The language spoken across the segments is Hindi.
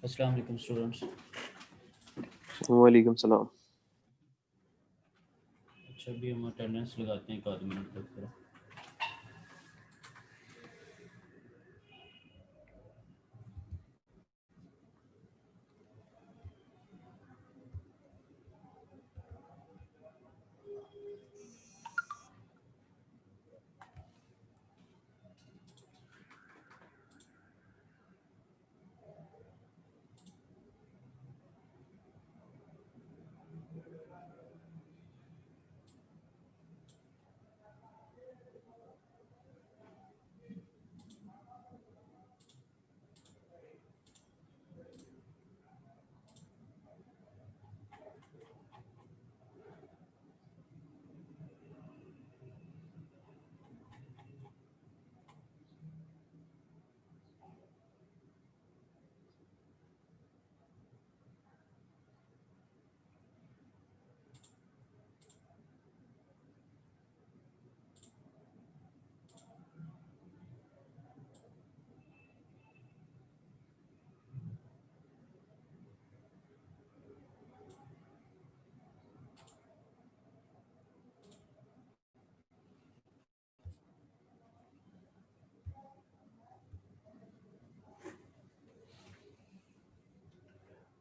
अस्सलाम वालेकुम स्टूडेंट्स। वालेकुम सलाम। अच्छा, अभी हम अटेंडेंस लगाते हैं एक आध मिनट तक फिर।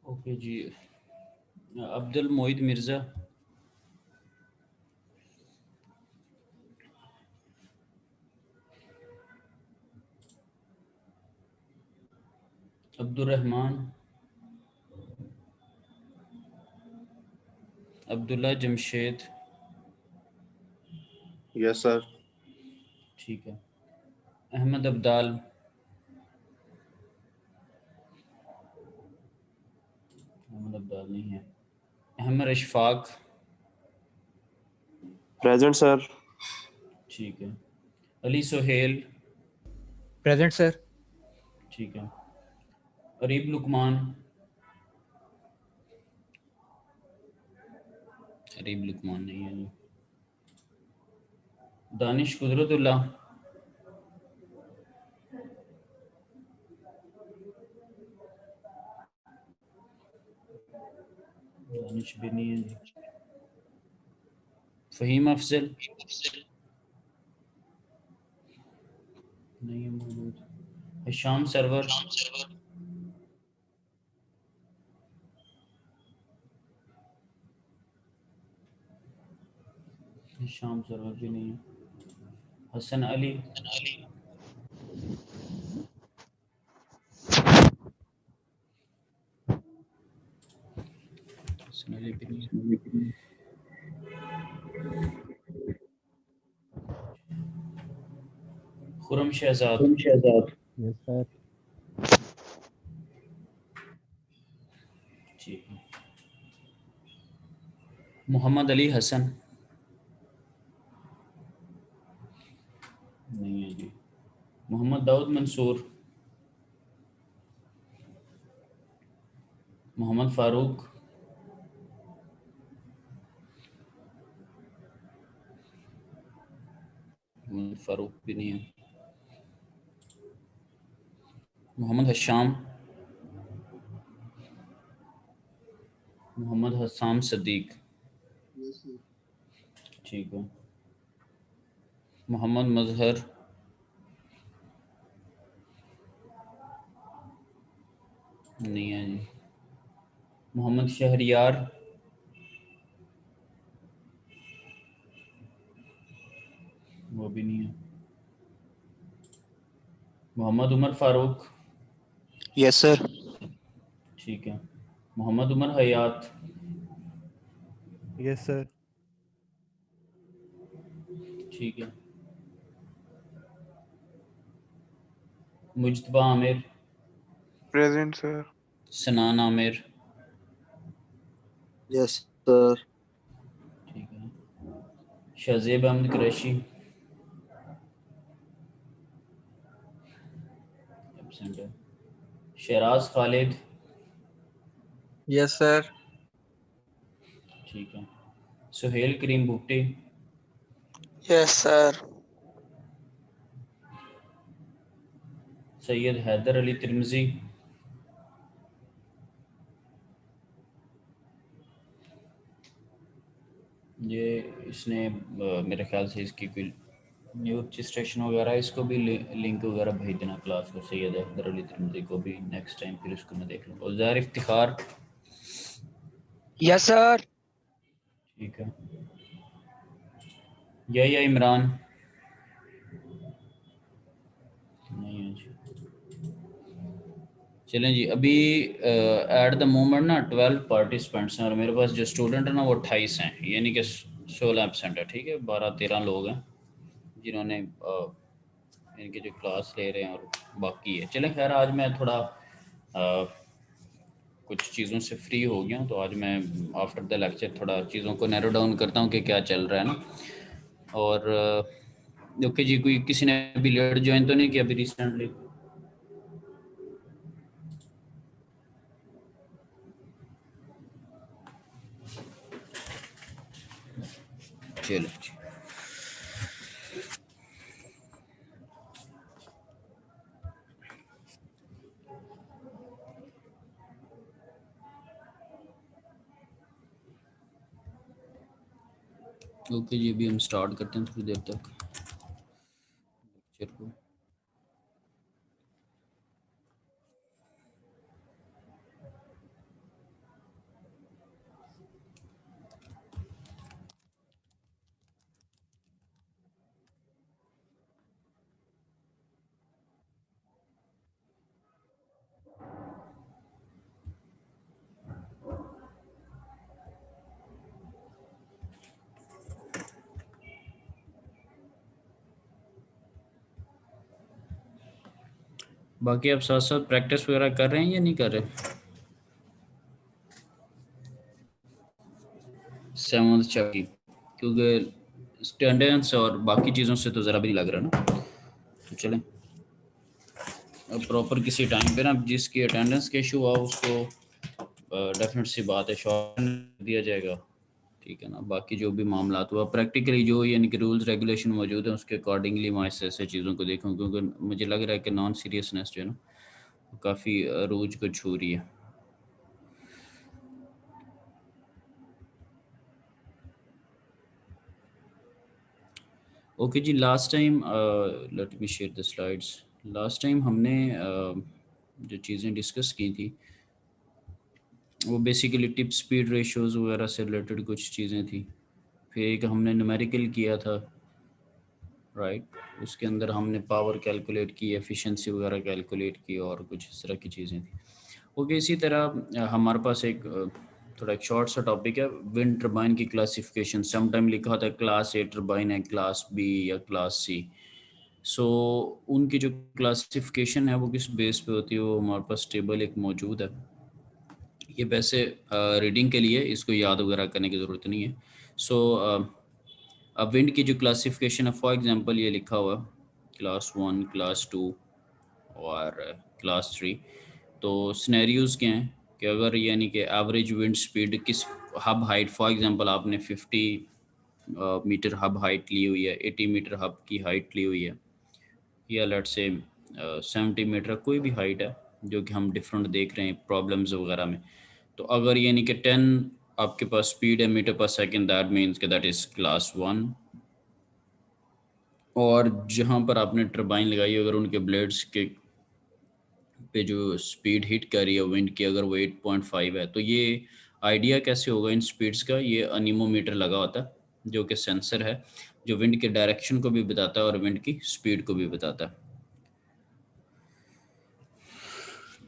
ओके जी। अब्दुल मोहिद मिर्ज़ा, अब्दुल रहमान, अब्दुल्ला जमशेद। Yes sir. ठीक है। अहमद अब्दाल, अहमद अब्दाल नहीं है। अहमद अशफाक। Present sir. ठीक है। अली सुहेल। Present sir. ठीक है। अरीब लुकमान, अरीब लुकमान नहीं है जी। दानिश कुदरतुल्लाह, दानिश भी नहीं है जी। फ़हीम अफजल नहीं है मौजूद। हिशाम सरवर, हिशाम सरवर भी नहीं है। हसन अली, हसन अली भी नहीं है। Khurram Shahzad, yes sir. ठीक है। मोहम्मद अली हसन नहीं है जी। मोहम्मद दाऊद मंसूर, मोहम्मद फारूक, मोहम्मद फारूक भी नहीं है। मोहम्मद हशाम, मोहम्मद हसाम सदीक, ठीक है। मोहम्मद मजहर, नहीं है जी। मोहम्मद शहरियार, वो भी नहीं है। Mohammad Umar Farooq, yes sir. ठीक है। Mohammad Umar Hayat, yes sir. ठीक है। Mujtaba Aamir, present sir. Sanan Aamir, yes sir. ठीक है। शहजेब अहमद कुरैशी, एब्सेंट है। Shahraj Khalid, yes sir. ठीक है। सुहेल करीम भुट्टी, यस सर। सैयद हैदर अली तिरमिजी, ये इसने मेरे ख्याल से इसकी कोई न्यू रजिस्ट्रेशन वगैरह, इसको भी लिंक वगैरह भेज देना क्लास को, सैयद अकबर अली तिरमिज़ी को भी नेक्स्ट टाइम, फिर उसको मैं देख लूँगा। और ज़ाहिर इफ्तिखार, Yes, sir. ठीक है। या इमरान नहीं है जी। चलें जी, अभी एट द मोमेंट ना 12 पार्टिसिपेंट्स हैं और मेरे पास जो स्टूडेंट है ना वो 28 हैं, यानी कि 16 एबसेंट है। ठीक है, 12-13 लोग हैं जिन्होंने इनकी जो क्लास ले रहे हैं और बाकी है। चलें खैर, आज मैं थोड़ा कुछ चीज़ों से फ्री हो गया हूँ, तो आज मैं आफ्टर द लेक्चर थोड़ा चीज़ों को नैरो डाउन करता हूँ कि क्या चल रहा है ना। और ओके जी, कोई किसी ने अभी लेट ज्वाइन तो नहीं किया अभी रिसेंटली? चलो जी, ओके जी, अभी हम स्टार्ट करते हैं थोड़ी देर तक लेक्चर को। बाकी आप साथ साथ प्रैक्टिस वगैरह कर रहे हैं या नहीं कर रहे? 7th चैप्टर, क्योंकि अटेंडेंस और बाकी चीज़ों से तो ज़रा भी नहीं लग रहा ना। तो चलें, अब प्रॉपर किसी टाइम पे ना जिसकी अटेंडेंस का इशू हुआ उसको डेफिनेट सी बात है शॉर्ट दिया जाएगा, ठीक है ना। बाकी जो भी मामला हुआ प्रैक्टिकली जो यानी कि रूल्स रेगुलेशन मौजूद हैं उसके अकॉर्डिंगली मैं ऐसे चीज़ों को देखूँ, क्योंकि मुझे लग रहा है कि नॉन सीरियसनेस जो है ना काफ़ी अरूज को छू रही है। Okay ji, last time let me share the slides. Last time हमने जो चीज़ें डिस्कस की थी वो बेसिकली टिप स्पीड रेशियोज़ वगैरह से रिलेटेड कुछ चीज़ें थी। फिर एक हमने न्यूमेरिकल किया था, राइट। उसके अंदर हमने पावर कैलकुलेट की, एफिशिएंसी वगैरह कैलकुलेट की और कुछ इस तरह की चीज़ें थी। ओके, इसी तरह हमारे पास एक थोड़ा एक शॉर्ट सा टॉपिक है विंड टर्बाइन की क्लासिफिकेशन। सम टाइम लिखा होता है क्लास ए टर्बाइन है, क्लास बी या क्लास सी। सो उनकी जो क्लासिफिकेशन है वो किस बेस पे होती है, वो हमारे पास टेबल एक मौजूद है। ये वैसे रीडिंग के लिए इसको याद वगैरह करने की ज़रूरत नहीं है। सो अब विंड की जो क्लासिफिकेशन है, फॉर एग्जांपल ये लिखा हुआ क्लास 1, क्लास 2 और क्लास 3। तो सिनेरियोज़ क्या हैं कि अगर यानी कि एवरेज विंड स्पीड किस हब हाइट, फॉर एग्जांपल आपने 50 मीटर हब हाइट ली हुई है, 80 मीटर हब की हाइट ली हुई है, या लेट से 70 मीटर कोई भी हाइट है जो कि हम डिफरेंट देख रहे हैं प्रॉब्लम्स वगैरह में। तो अगर यानी कि 10 आपके पास स्पीड है मीटर पर सेकंड, दैट मीन्स कि दैट इज़ क्लास 1। और जहाँ पर आपने टरबाइन लगाई अगर उनके ब्लेड्स के पे जो स्पीड हिट कर रही है विंड की, अगर वो 8.5 है, तो ये आइडिया कैसे होगा इन स्पीड्स का? ये अनीमोमीटर लगा होता है जो कि सेंसर है जो विंड के डायरेक्शन को भी बताता है और विंड की स्पीड को भी बताता है।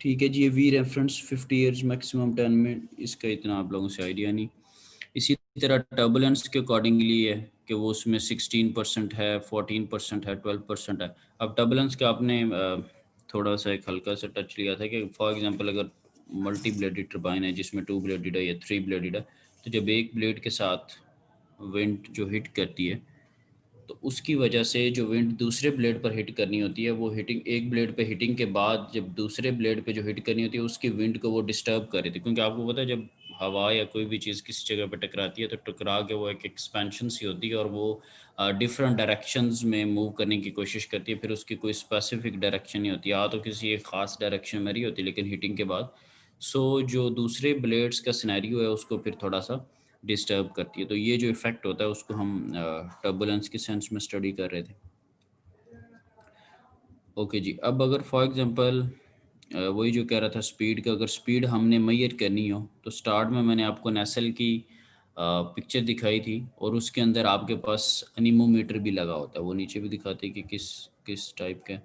ठीक है जी, ये वी रेफरेंस 50 ईयर्स मैक्सिमम 10 में, इसका इतना आप लोगों से आइडिया नहीं। इसी तरह टर्बुलेंस के अकॉर्डिंगली है कि वो उसमें 16% है, 14% है, 12% है। अब टर्बुलेंस का आपने थोड़ा सा एक हल्का सा टच लिया था कि फॉर एग्जांपल अगर मल्टी ब्लेडेड टर्बाइन है जिसमें 2 ब्लेडेड है या 3 ब्लेडेड है, तो जब एक ब्लेड के साथ विंड जो हिट करती है तो उसकी वजह से जो विंड दूसरे ब्लेड पर हिट करनी होती है, वो हिटिंग एक ब्लेड पे हिटिंग के बाद जब दूसरे ब्लेड पे जो हिट करनी होती है उसकी विंड को वो डिस्टर्ब कर रही थी। क्योंकि आपको पता है जब हवा या कोई भी चीज़ किसी जगह पे टकराती है तो टकरा के वो एक एक्सपेंशन सी होती है और वो डिफरेंट डायरेक्शंस में मूव करने की कोशिश करती है। फिर उसकी कोई स्पेसिफिक डायरेक्शन नहीं होती, या तो किसी एक ख़ास डायरेक्शन में रही होती है लेकिन हिटिंग के बाद। सो जो दूसरे ब्लेड्स का सिनेरियो है उसको फिर थोड़ा सा डिस्टर्ब करती है। तो ये जो इफ़ेक्ट होता है उसको हम टर्बुलेंस के सेंस में स्टडी कर रहे थे। ओके जी, अब अगर फॉर एग्जांपल वही जो कह रहा था स्पीड का, अगर स्पीड हमने मेजर करनी हो तो स्टार्ट में मैंने आपको नेसल की पिक्चर दिखाई थी और उसके अंदर आपके पास एनीमोमीटर भी लगा होता है, वो नीचे भी दिखाते हैं कि किस किस टाइप का।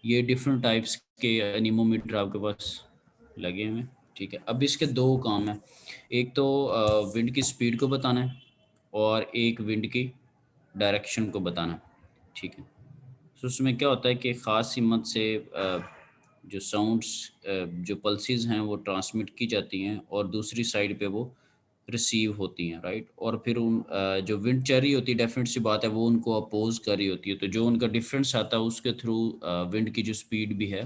ये डिफरेंट टाइप्स के एनीमोमीटर आपके पास लगे हुए हैं, ठीक है। अब इसके दो काम हैं, एक तो विंड की स्पीड को बताना है और एक विंड की डायरेक्शन को बताना है, ठीक है। तो उसमें क्या होता है कि ख़ास हिम्मत से जो साउंड्स जो पल्सेस हैं वो ट्रांसमिट की जाती हैं और दूसरी साइड पे वो रिसीव होती हैं, राइट। और फिर उन जो विंड चल रही होती है, डेफिनेट सी बात है वो उनको अपोज कर रही होती है, तो जो उनका डिफरेंस आता है उसके थ्रू विंड की जो स्पीड भी है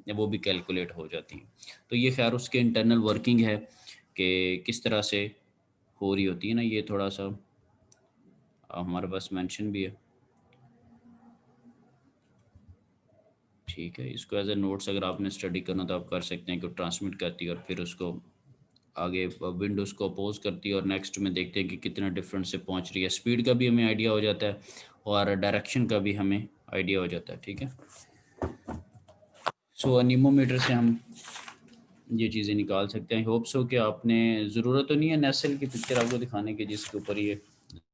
वो भी कैलकुलेट हो जाती है। तो ये खैर उसके इंटरनल वर्किंग है कि किस तरह से हो रही होती है ना, ये थोड़ा सा हमारे पास मेंशन भी है, ठीक है। इसको एज ए नोट्स अगर आपने स्टडी करना तो आप कर सकते हैं कि ट्रांसमिट करती है और फिर उसको आगे विंडोज़ को अपोज करती है और नेक्स्ट में देखते हैं कि कितना डिफरेंस से पहुंच रही है। स्पीड का भी हमें आइडिया हो जाता है और डायरेक्शन का भी हमें आइडिया हो जाता है, ठीक है। सो अनीमोमीटर से हम ये चीज़ें निकाल सकते हैं। होप सो कि आपने ज़रूरत तो नहीं है नेसल की पिक्चर आपको दिखाने की जिसके ऊपर ये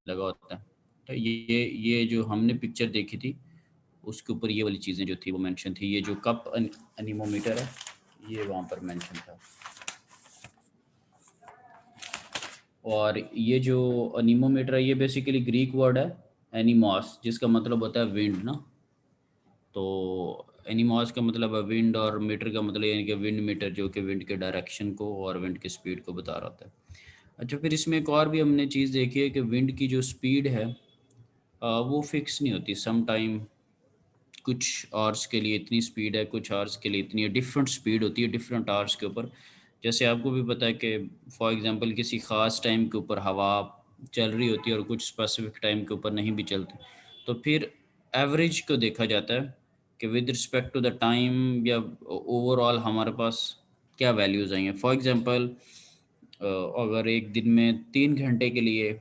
लगा होता है, तो ये जो हमने पिक्चर देखी थी उसके ऊपर ये वाली चीज़ें जो थी वो मेंशन थी। ये जो कप एनीमोमीटर है ये वहाँ पर मेंशन था। और ये जो अनीमोमीटर है ये बेसिकली ग्रीक वर्ड है एनीमॉस, जिसका मतलब होता है विंड ना। तो एनीमॉस का मतलब है विंड और मीटर का मतलब यानी कि विंड मीटर, जो कि विंड के डायरेक्शन को और विंड की स्पीड को बता रहा होता है। अच्छा, फिर इसमें एक और भी हमने चीज़ देखी है कि विंड की जो स्पीड है वो फिक्स नहीं होती। सम टाइम कुछ आवर्स के लिए इतनी स्पीड है, कुछ आवर्स के लिए इतनी है, डिफरेंट स्पीड होती है डिफरेंट आवर्स के ऊपर। जैसे आपको भी पता है कि फॉर एग्जांपल किसी ख़ास टाइम के ऊपर हवा चल रही होती है और कुछ स्पेसिफिक टाइम के ऊपर नहीं भी चलती, तो फिर एवरेज को देखा जाता है कि with respect to the time या ओवरऑल हमारे पास क्या वैल्यूज़ आई हैं। फॉर एग्जांपल अगर एक दिन में 3 घंटे के लिए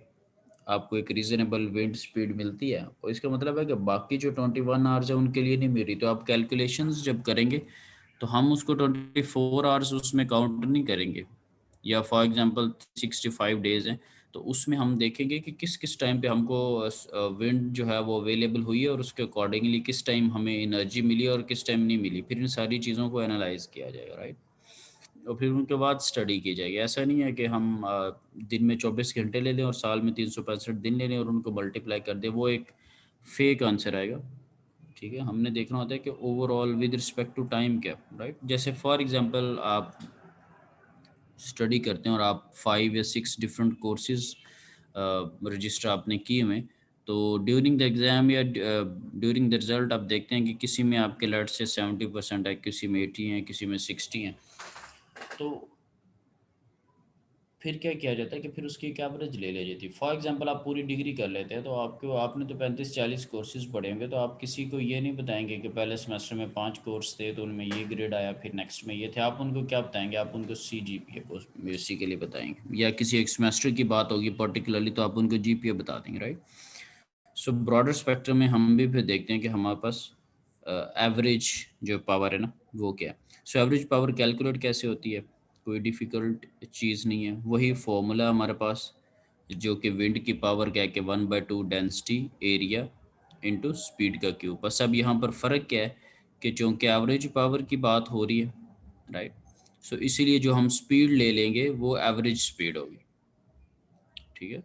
आपको एक रीज़नेबल विंड स्पीड मिलती है और इसका मतलब है कि बाकी जो 21 आवर्स है उनके लिए नहीं मिल रही, तो आप कैलकुलेशंस जब करेंगे तो हम उसको 24 आवर्स उसमें काउंट नहीं करेंगे। या फॉर एग्जांपल 65 डेज़ हैं तो उसमें हम देखेंगे कि किस किस टाइम पे हमको विंड जो है वो अवेलेबल हुई है और उसके अकॉर्डिंगली किस टाइम हमें एनर्जी मिली और किस टाइम नहीं मिली। फिर इन सारी चीज़ों को एनालाइज किया जाएगा, राइट। और फिर उनके बाद स्टडी की जाएगी। ऐसा नहीं है कि हम दिन में 24 घंटे ले लें और साल में 365 दिन ले लें और उनको मल्टीप्लाई कर दें, वो एक फेक आंसर आएगा, ठीक है। हमने देखना होता है कि overall with respect to time क्या, राइट। जैसे फॉर एग्जांपल आप स्टडी करते हैं और आप 5 या 6 डिफरेंट कोर्सेज रजिस्टर आपने किए हुए, तो ड्यूरिंग द एग्ज़ाम या ड्यूरिंग द रिज़ल्ट आप देखते हैं कि किसी में आपके लेट से 70% है, किसी में 80 हैं, किसी में 60 हैं। तो फिर क्या किया जाता है कि फिर उसकी एक एवरेज ले ली जाती है। फॉर एग्जांपल आप पूरी डिग्री कर लेते हैं तो आपको आपने तो 35-40 कोर्सेज पढ़े होंगे, तो आप किसी को ये नहीं बताएंगे कि पहले सेमेस्टर में 5 कोर्स थे तो उनमें ये ग्रेड आया, फिर नेक्स्ट में ये थे। आप उनको क्या बताएंगे? आप उनको CGPA सी के लिए बताएंगे, या किसी एक सेमेस्टर की बात होगी पर्टिकुलरली तो आप उनको GPA बता देंगे, राइट। सो ब्रॉडर स्पेक्ट्रम में हम भी फिर देखते हैं कि हमारे पास एवरेज जो पावर है ना वो क्या है। सो एवरेज पावर कैलकुलेट कैसे होती है? कोई डिफ़िकल्ट चीज़ नहीं है, वही फॉर्मूला हमारे पास जो कि विंड की पावर क्या है कि 1/2 डेंसिटी एरिया इंटू स्पीड का क्यूब। बस अब यहाँ पर फ़र्क क्या है कि चूँकि एवरेज पावर की बात हो रही है, राइट। सो इसीलिए जो हम स्पीड ले लेंगे वो एवरेज स्पीड होगी, ठीक है।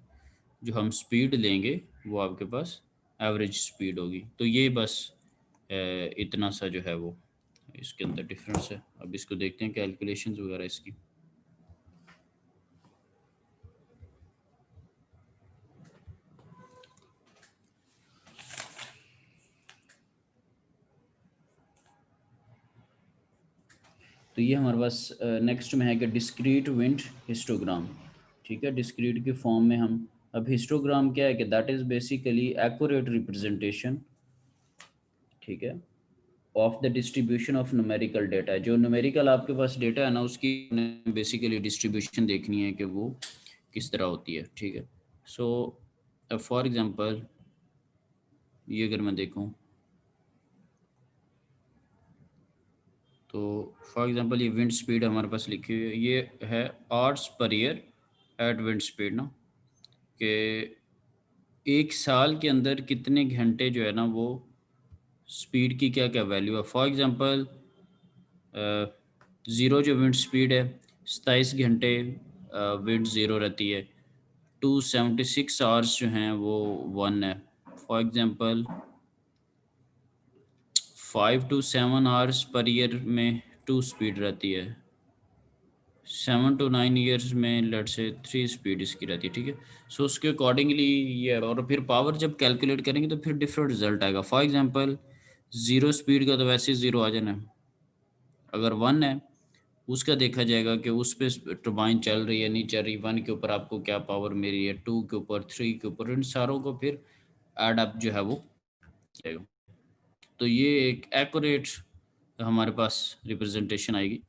जो हम स्पीड लेंगे वो आपके पास एवरेज स्पीड होगी। तो ये बस इतना सा जो है वो इसके अंदर डिफरेंस है। अब इसको देखते हैं कैलकुलेशंस वगैरह इसकी। तो ये हमारे पास नेक्स्ट में है कि डिस्क्रीट विंड हिस्टोग्राम, ठीक है। डिस्क्रीट के फॉर्म में हम अब हिस्टोग्राम क्या है कि that is basically accurate representation, ठीक है, of the distribution of numerical data. जो न्यूमेरिकल आपके पास डेटा है ना उसकी बेसिकली डिस्ट्रीब्यूशन देखनी है कि वो किस तरह होती है, ठीक है। सो फॉर एग्जांपल ये अगर मैं देखूं तो फॉर एग्जांपल ये विंड स्पीड हमारे पास लिखी हुई है, ये है hours per year eight wind speed ना, कि एक साल के अंदर कितने घंटे जो है ना वो स्पीड की क्या क्या वैल्यू है। फॉर एग्जांपल ज़ीरो जो विंड स्पीड है 27 घंटे विंड ज़ीरो रहती है, 276 आवर्स जो हैं वो 1 है। For example 5 to 7 hours per year में 2 स्पीड रहती है, 7 to 9 ईयर्स में लेट से 3 स्पीड इसकी रहती है, ठीक है। सो उसके अकॉर्डिंगली ये है, और फिर पावर जब कैलकुलेट करेंगे तो फिर डिफरेंट रिजल्ट आएगा। फॉर एग्जांपल ज़ीरो स्पीड का तो वैसे ही ज़ीरो आ जाना है, अगर 1 है उसका देखा जाएगा कि उस पे टर्बाइन चल रही है नहीं चल रही, 1 के ऊपर आपको क्या पावर मेरी है, 2 के ऊपर, 3 के ऊपर, इन सारों को फिर एड अप जो है वो जाएगा। तो ये एक एक्यूरेट हमारे पास रिप्रेजेंटेशन आएगी।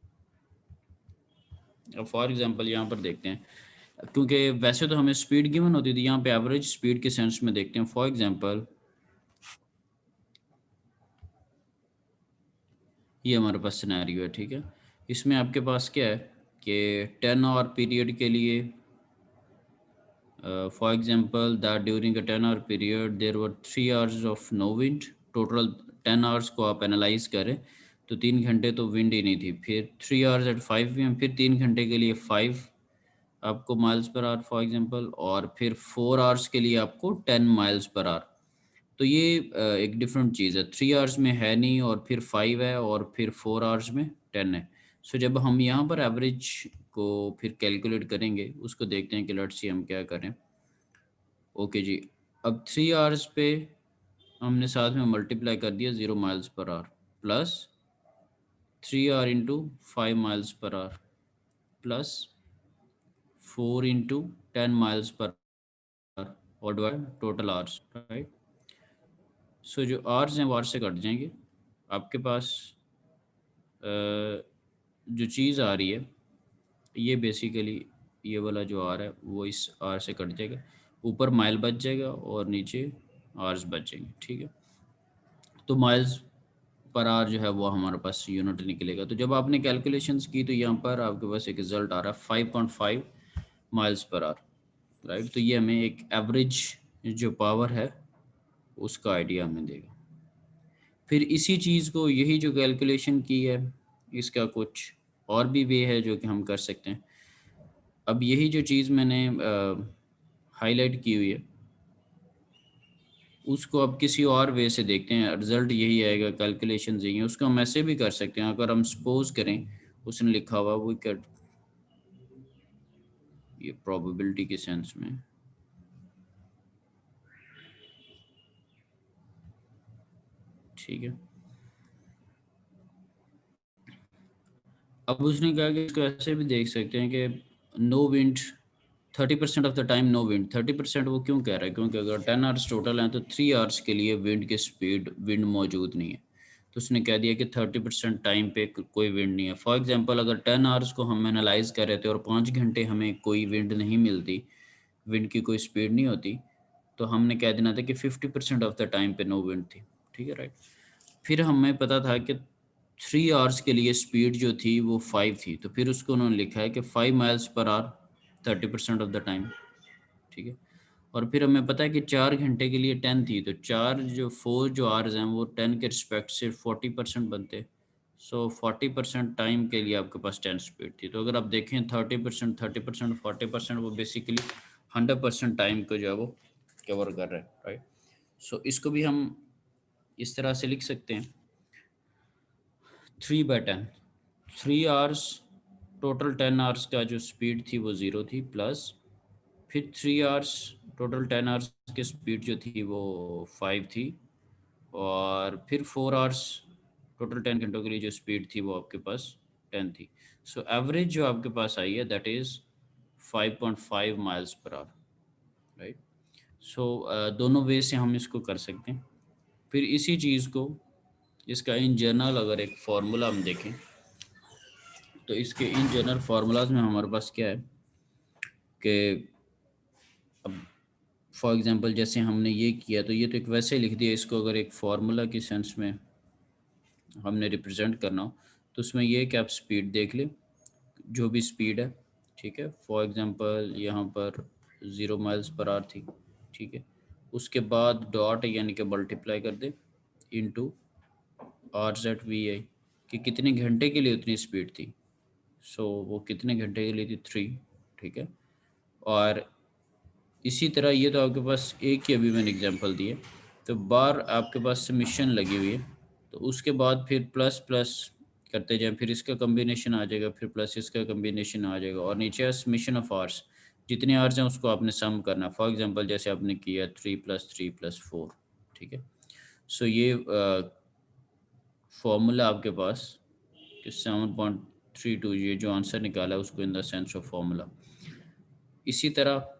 अब फॉर एग्जांपल यहाँ पर देखते हैं, क्योंकि वैसे तो हमें स्पीड गिवन होती थी, यहाँ पे एवरेज स्पीड के सेंस में देखते हैं। फॉर एग्जांपल ये हमारे पास सिनेरियो है, ठीक है। इसमें आपके पास क्या है कि 10 आवर पीरियड के लिए for example that during a 10 hour period there were 3 hours of no wind. Total 10 hours को आप एनालाइज करें तो 3 घंटे तो विंड ही नहीं थी, फिर 3 आवर्स एट 5 PM, फिर 3 घंटे के लिए 5 आपको miles per hour for example, और फिर 4 आवर्स के लिए आपको 10 माइल्स पर आवर। तो ये एक डिफरेंट चीज़ है, 3 आवर्स में है नहीं और फिर 5 है और फिर 4 आवर्स में 10 है। सो जब हम यहाँ पर एवरेज को फिर कैलकुलेट करेंगे, उसको देखते हैं कि लेट्स सी हम क्या करें। ओके जी, अब 3 आवर्स पे हमने साथ में मल्टीप्लाई कर दिया 0 miles per our plus 3 our into 5 miles per our plus 4 into 10 miles per our और डिवाइड टोटल आवर्स, राइट। सो जो आवर्स हैं वो आवर्स से कट जाएंगे, आपके पास जो चीज़ आ रही है ये बेसिकली ये वाला जो आर है वो इस आर से कट जाएगा, ऊपर माइल बच जाएगा और नीचे आवर्स बच जाएंगे, ठीक है। तो माइल्स पर आवर जो है वो हमारे पास यूनिट निकलेगा। तो जब आपने कैलकुलेशंस की तो यहाँ पर आपके पास एक रिजल्ट आ रहा है 5.5 माइल्स पर आवर, राइट। तो ये हमें एक एवरेज जो पावर है उसका आइडिया हमें देगा। फिर इसी चीज़ को यही जो कैलकुलेशन की है इसका कुछ और भी वे है जो कि हम कर सकते हैं। अब यही जो चीज़ मैंने हाईलाइट की हुई है उसको अब किसी और वे से देखते हैं, रिजल्ट यही आएगा, कैलकुलेशन यही है, उसको हम ऐसे भी कर सकते हैं। अगर हम सपोज करें उसने लिखा हुआ वो कर ये प्रोबेबिलिटी के सेंस में, ठीक है। अब उसने कहा कि इसको ऐसे भी देख सकते हैं कि no wind 30% of the time no wind. 30% वो क्यों कह रहा है, क्योंकि अगर 10 आवर्स टोटल हैं तो 3 आवर्स के लिए विंड की स्पीड विंड मौजूद नहीं है, तो उसने कह दिया कि 30% टाइम पे कोई विंड नहीं है। फॉर एग्जांपल अगर 10 आवर्स को हम एनालाइज कर रहे थे और 5 घंटे हमें कोई विंड नहीं मिलती, विंड की कोई स्पीड नहीं होती, तो हमने कह देना था कि 50% ऑफ द टाइम पे नो विंड थी, ठीक है, राइट। फिर हमें पता था कि 3 आवर्स के लिए स्पीड जो थी वो 5 थी, तो फिर उसको उन्होंने लिखा है कि 5 miles per our 30% of the time, ठीक है। और फिर हमें पता है कि 4 घंटे के लिए 10 थी, तो 4 जो आवर्स हैं वो 10 के रिस्पेक्ट से 40% बनते। सो 40% टाइम के लिए आपके पास 10 स्पीड थी। तो अगर आप देखें 30%, 40%, वो बेसिकली 100% टाइम को जो है वो कवर कर रहे हैं, राइट। सो इसको भी हम इस तरह से लिख सकते हैं 3/10, 3 आवर्स टोटल 10 आवर्स का जो स्पीड थी वो 0 थी, प्लस फिर 3 आवर्स टोटल 10 आवर्स की स्पीड जो थी वो 5 थी, और फिर 4 आवर्स टोटल 10 घंटों के लिए जो स्पीड थी वो आपके पास 10 थी। सो एवरेज जो आपके पास आई है that is 5.5 miles per hour, right. So दोनों वे से हम इसको कर सकते हैं। फिर इसी चीज़ को इसका इन जनरल अगर एक फार्मूला हम देखें तो इसके इन जनरल फार्मूलाज में हमारे पास क्या है कि अब फॉर एग्जांपल जैसे हमने ये किया तो ये तो एक वैसे लिख दिया, इसको अगर एक फार्मूला की सेंस में हमने रिप्रेजेंट करना हो तो उसमें ये कि आप स्पीड देख लें, जो भी स्पीड है, ठीक है। फॉर एग्जांपल यहाँ पर 0 माइल्स पर आवर थी, ठीक है। उसके बाद डॉट यानी कि मल्टीप्लाई कर दे इनटू R/V/I कि कितने घंटे के लिए उतनी स्पीड थी। सो वो कितने घंटे के लिए थी 3, ठीक है। और इसी तरह ये तो आपके पास एक ही अभी मैंने एग्जांपल दिए, तो बार आपके पास समिशन लगी हुई है, तो उसके बाद फिर प्लस प्लस करते जाएं, फिर इसका कम्बिनेशन आ जाएगा, फिर प्लस इसका कम्बिनेशन आ जाएगा, और नीचे है समिशन ऑफ आवर्स, जितने आवर्स हैं उसको आपने सम करना। फॉर एग्जांपल जैसे आपने किया 3 + 3 + 4, ठीक है। सो ये फॉर्मूला आपके पास कि 7.32, ये जो आंसर निकाला है उसको in the sense of formula. इसी तरह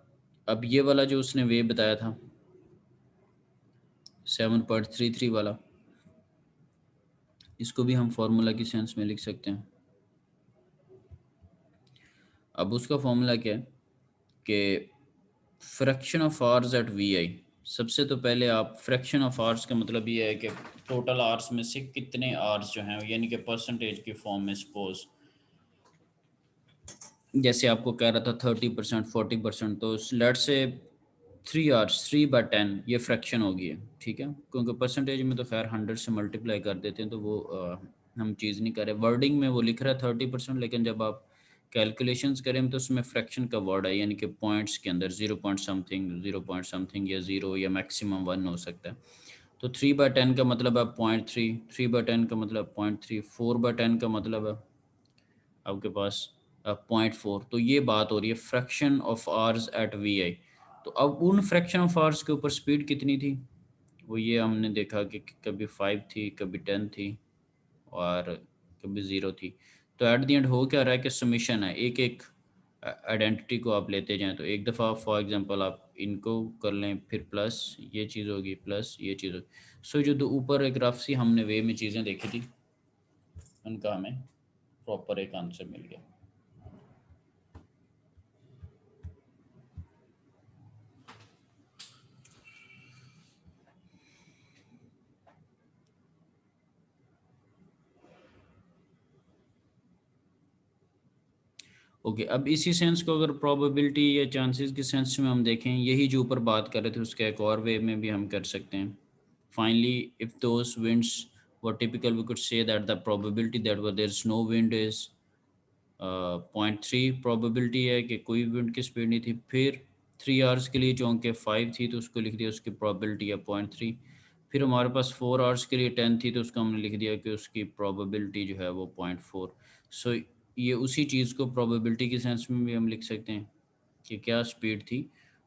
अब ये वाला जो उसने वे बताया था 7.33 वाला, इसको भी हम फार्मूला की सेंस में लिख सकते हैं। अब उसका फार्मूला क्या है कि fraction of hours at VI। सबसे तो पहले आप फ्रैक्शन ऑफ आवर्स का मतलब ये है कि टोटल आवर्स में से कितने आवर्स जो हैं, यानी कि परसेंटेज की फॉर्म में, सपोज जैसे आपको कह रहा था 30%, 40%, तो लेट से 3 आवर्स, 3/10 ये फ्रैक्शन होगी है, ठीक है। क्योंकि परसेंटेज में तो खैर 100 से मल्टीप्लाई कर देते हैं, तो वो हम चीज़ नहीं कर रहे। वर्डिंग में वो लिख रहा है 30%, लेकिन जब आप कैलकुलेशंस करें तो उसमें फ्रैक्शन का वर्ड है, यानी कि पॉइंट्स के अंदर 0 पॉइंट समथिंग, 0 पॉइंट समथिंग, या 0 या मैक्सिमम 1 हो सकता है। तो 3/10 का मतलब है 0.3, 3/10 का मतलब 0.3, 4/10 का मतलब है आपके पास 0.4। तो ये बात हो रही है fraction of hours at VI। तो अब उन फ्रैक्शन ऑफ आवर्स के ऊपर स्पीड कितनी थी, वो ये हमने देखा कि कभी 5 थी, कभी 10 थी, और कभी 0 थी। तो एट द एंड हो क्या रहा है कि समीशन है, एक एक आइडेंटिटी को आप लेते जाएं। तो एक दफ़ा फॉर एग्जांपल आप इनको कर लें, फिर प्लस ये चीज़ होगी, प्लस ये चीज़ होगी। सो जो दो ऊपर एक रफ सी हमने वे में चीज़ें देखी थी, उनका हमें प्रॉपर एक आंसर मिल गया। ओके, अब इसी सेंस को अगर प्रोबेबिलिटी या चांसेस के सेंस में हम देखें, यही जो ऊपर बात कर रहे थे उसका एक और वे में भी हम कर सकते हैं। Finally if those winds were typical, we could say that the probability that there is no wind is 0.3। Probability है कि कोई विंड की स्पीड नहीं थी। फिर 3 आवर्स के लिए चूँकि 5 थी तो उसको लिख दिया, उसकी प्रोबेबिलिटी है 0.3। फिर हमारे पास 4 आवर्स के लिए 10 थी तो उसको हमने लिख दिया कि उसकी प्रोबेबिलिटी जो है वो 0.4। सो ये उसी चीज़ को प्रोबेबिलिटी के सेंस में भी हम लिख सकते हैं कि क्या स्पीड थी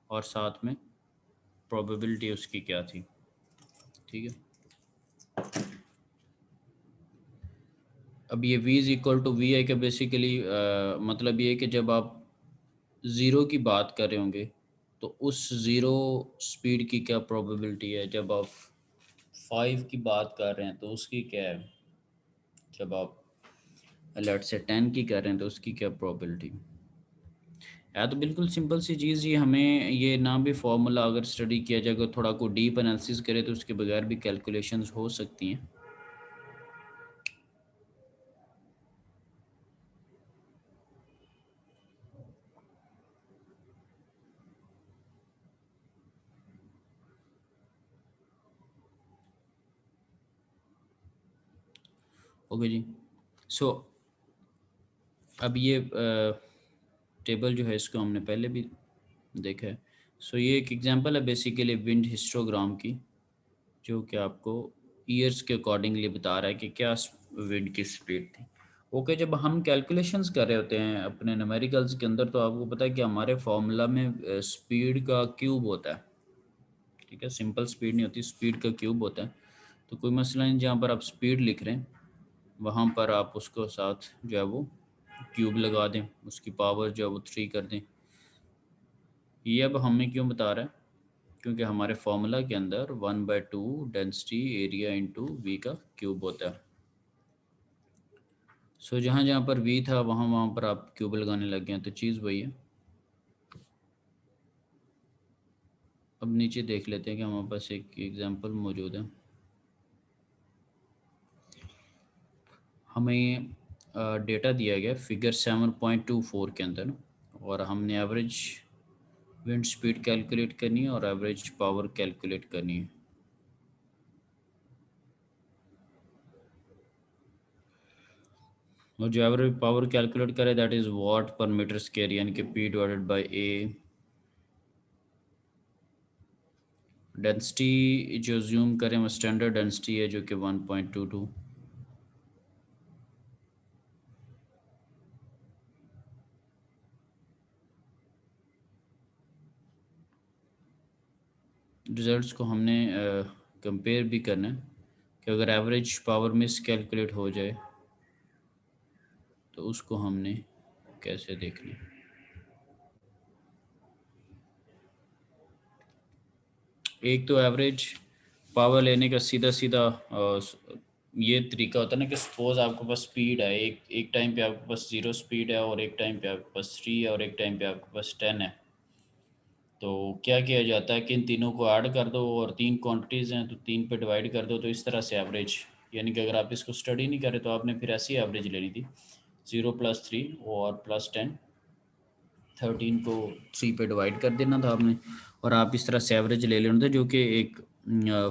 और साथ में प्रोबेबिलिटी उसकी क्या थी, ठीक है। अब ये v is equal to v i का बेसिकली मतलब ये है कि जब आप ज़ीरो की बात कर रहे होंगे तो उस ज़ीरो स्पीड की क्या प्रोबेबिलिटी है, जब आप 5 की बात कर रहे हैं तो उसकी क्या है, जब आप लेट से 10 की कर रहे हैं तो उसकी क्या प्रोबेबिलिटी है। तो बिल्कुल सिंपल सी चीज़, ये हमें ये ना भी फार्मूला अगर स्टडी किया जाएगा, थोड़ा को डीप एनालिसिस करे तो उसके बगैर भी कैलकुलेशंस हो सकती हैं। ओके जी। सो अब ये टेबल जो है इसको हमने पहले भी देखा है। सो ये एक एग्जांपल है बेसिकली विंड हिस्टोग्राम की, जो कि आपको ईयर्स के अकॉर्डिंगली बता रहा है कि क्या विंड की स्पीड थी। ओके, जब हम कैलकुलेशंस कर रहे होते हैं अपने न्यूमेरिकल्स के अंदर, तो आपको पता है कि हमारे फार्मूला में स्पीड का क्यूब होता है, ठीक है। सिंपल स्पीड नहीं होती, स्पीड का क्यूब होता है। तो कोई मसला नहीं, जहाँ पर आप स्पीड लिख रहे हैं वहाँ पर आप उसको साथ जो है वो क्यूब लगा दें, उसकी पावर जो है वो 3 कर दें। ये अब हमें क्यों बता रहा है, क्योंकि हमारे फार्मूला के अंदर 1/2 डेंसिटी एरिया इंटू वी का क्यूब होता है। सो जहाँ जहाँ पर वी था वहाँ वहाँ पर आप क्यूब लगाने लग गए हैं, तो चीज़ वही है। अब नीचे देख लेते हैं कि हमारे पास एक एग्जांपल मौजूद है। हमें डेटा दिया गया फिगर 7.24 के अंदर, और हमने एवरेज विंड स्पीड कैलकुलेट करनी है और एवरेज पावर कैलकुलेट करनी है। और जो एवरेज पावर कैलकुलेट करे दैट इज़ वाट पर मीटर स्क्वायर, यानी कि P divided by A। Density जो ज्यूम करें वो स्टैंडर्ड डेंसिटी है जो कि 1.22। रिजल्ट्स को हमने कंपेयर भी करना है कि अगर एवरेज पावर मिस कैलकुलेट हो जाए तो उसको हमने कैसे देखना है। एक तो एवरेज पावर लेने का सीधा सीधा ये तरीका होता है ना कि सपोज आपके पास स्पीड है, एक एक टाइम पे आपके पास 0 स्पीड है, और एक टाइम पे आपके पास 3 है, और एक टाइम पे आपके पास 10 है। तो क्या किया जाता है कि इन तीनों को ऐड कर दो, और तीन क्वांटिटीज़ हैं तो तीन पे डिवाइड कर दो, तो इस तरह से एवरेज, यानी कि अगर आप इसको स्टडी नहीं करें तो आपने फिर ऐसी एवरेज लेनी थी 0 + 3 और +10, 13 को 3 पे डिवाइड कर देना था आपने, और आप इस तरह से एवरेज ले लेना था जो कि एक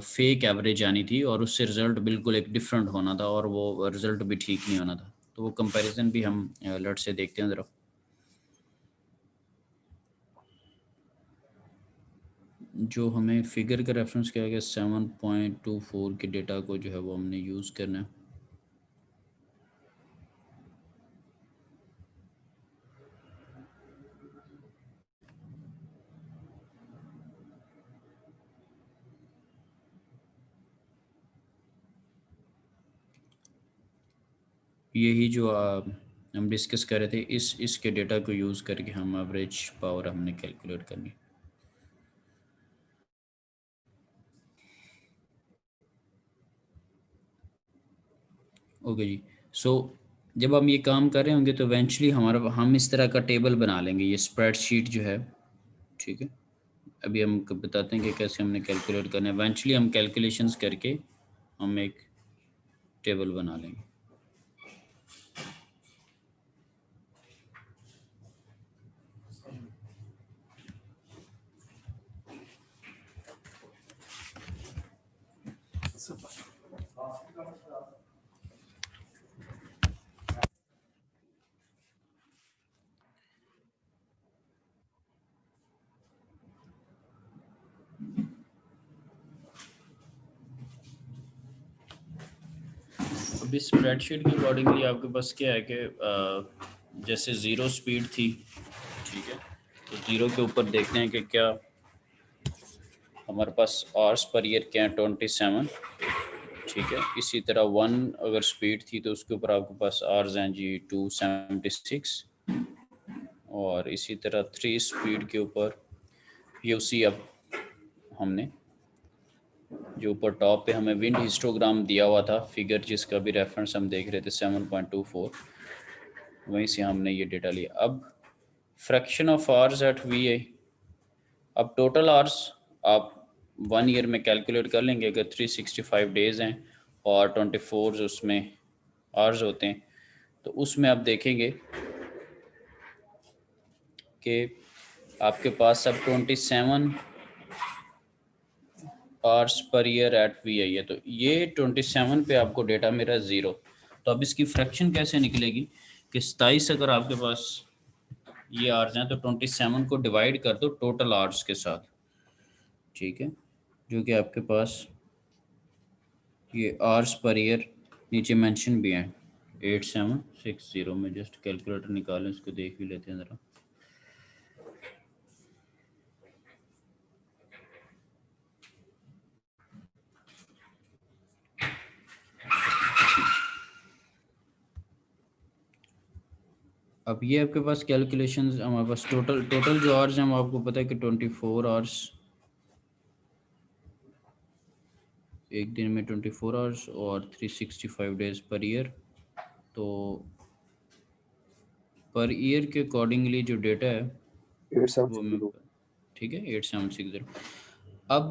फेक एवरेज आनी थी, और उससे रिज़ल्ट बिल्कुल एक डिफरेंट होना था, और वो रिज़ल्ट भी ठीक नहीं होना था। तो वो कंपैरिजन भी हम लट से देखते हैं ज़रा। जो हमें फिगर का रेफरेंस किया गया 7.24 के डेटा को जो है वो हमने यूज़ करना है। यही जो हम डिस्कस कर रहे थे, इसके डेटा को यूज़ करके हम एवरेज पावर हमने कैलकुलेट करनी। ओके जी। सो जब हम ये काम कर रहे होंगे तो इवेंचुअली हम इस तरह का टेबल बना लेंगे, ये स्प्रेडशीट जो है, ठीक है। अभी हम बताते हैं कि कैसे हमने कैलकुलेट करना है। इवेंचुअली हम कैलकुलेशंस करके हम एक टेबल बना लेंगे। अभी स्प्रेडशीट के अकॉर्डिंगली आपके पास क्या है कि जैसे ज़ीरो स्पीड थी, ठीक है, तो ज़ीरो के ऊपर देखते हैं कि क्या हमारे पास आवर्स पर ईयर क्या है, 27, ठीक है। इसी तरह 1 अगर स्पीड थी तो उसके ऊपर आपके पास आवर्स हैं जी 276, और इसी तरह 3 स्पीड के ऊपर ये उसी अब हमने जो ऊपर टॉप पे हमें विंड हिस्टोग्राम दिया हुआ था फिगर, जिसका भी रेफरेंस हम देख रहे थे 7.24, वहीं से हमने ये डेटा लिया। अब fraction of hours at VA, अब टोटल आवर्स आप 1 ईयर में कैलकुलेट कर लेंगे। अगर 365 डेज़ हैं और 24 उसमें आवर्स होते हैं, तो उसमें आप देखेंगे कि आपके पास अब 27 hours per year eight VA है। तो ये 27 पे आपको डेटा मेरा 0। तो अब इसकी फ्रैक्शन कैसे निकलेगी कि 27 अगर आपके पास ये आवर्स हैं तो 27 को डिवाइड कर दो टोटल आवर्स के साथ, ठीक है, जो कि आपके पास ये आवर्स पर ईयर नीचे मेंशन भी हैं 8760 में। जस्ट कैलकुलेटर निकालें, इसको देख भी लेते हैं ज़रा। अब ये आपके पास कैलकुलेशंस हमारे पास टोटल टोटल जो आवर्स हैं वो आपको पता है कि 24 आवर्स, एक दिन में 24 आवर्स और 365 डेज पर ईयर। तो पर ईयर के अकॉर्डिंगली जो डेटा है वो मैं, 8760। ठीक है 8760। अब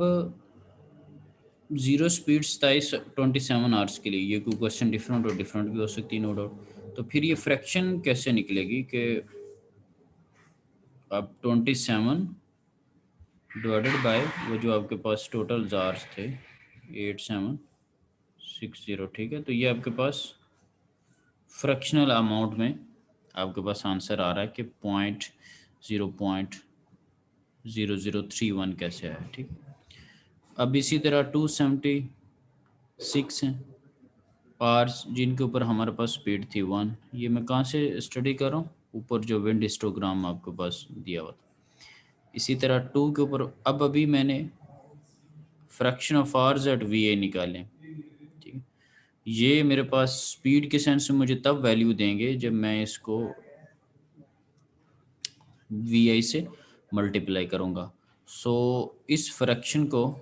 जीरो स्पीड 27 आवर्स के लिए, ये कोई क्वेश्चन डिफरेंट भी हो सकती है नो डाउट। तो फिर ये फ्रैक्शन कैसे निकलेगी कि अब 27 डिवाइडेड बाय वो जो आपके पास टोटल आवर्स थे 8760, ठीक है। तो ये आपके पास फ्रैक्शनल अमाउंट में आपके पास आंसर आ रहा है कि 0.0031 कैसे आया, ठीक। अब इसी तरह 276 हैं आवर्स जिनके ऊपर हमारे पास स्पीड थी 1। ये मैं कहाँ से स्टडी कर रहा हूँ, ऊपर जो विंड हिस्टोग्राम आपके पास दिया हुआ था। इसी तरह 2 के ऊपर अब अभी मैंने fraction of hours at V A निकालें, ठीक है। ये मेरे पास स्पीड के सेंस में मुझे तब वैल्यू देंगे जब मैं इसको वी आई से मल्टीप्लाई करूँगा। सो इस फ्रैक्शन को,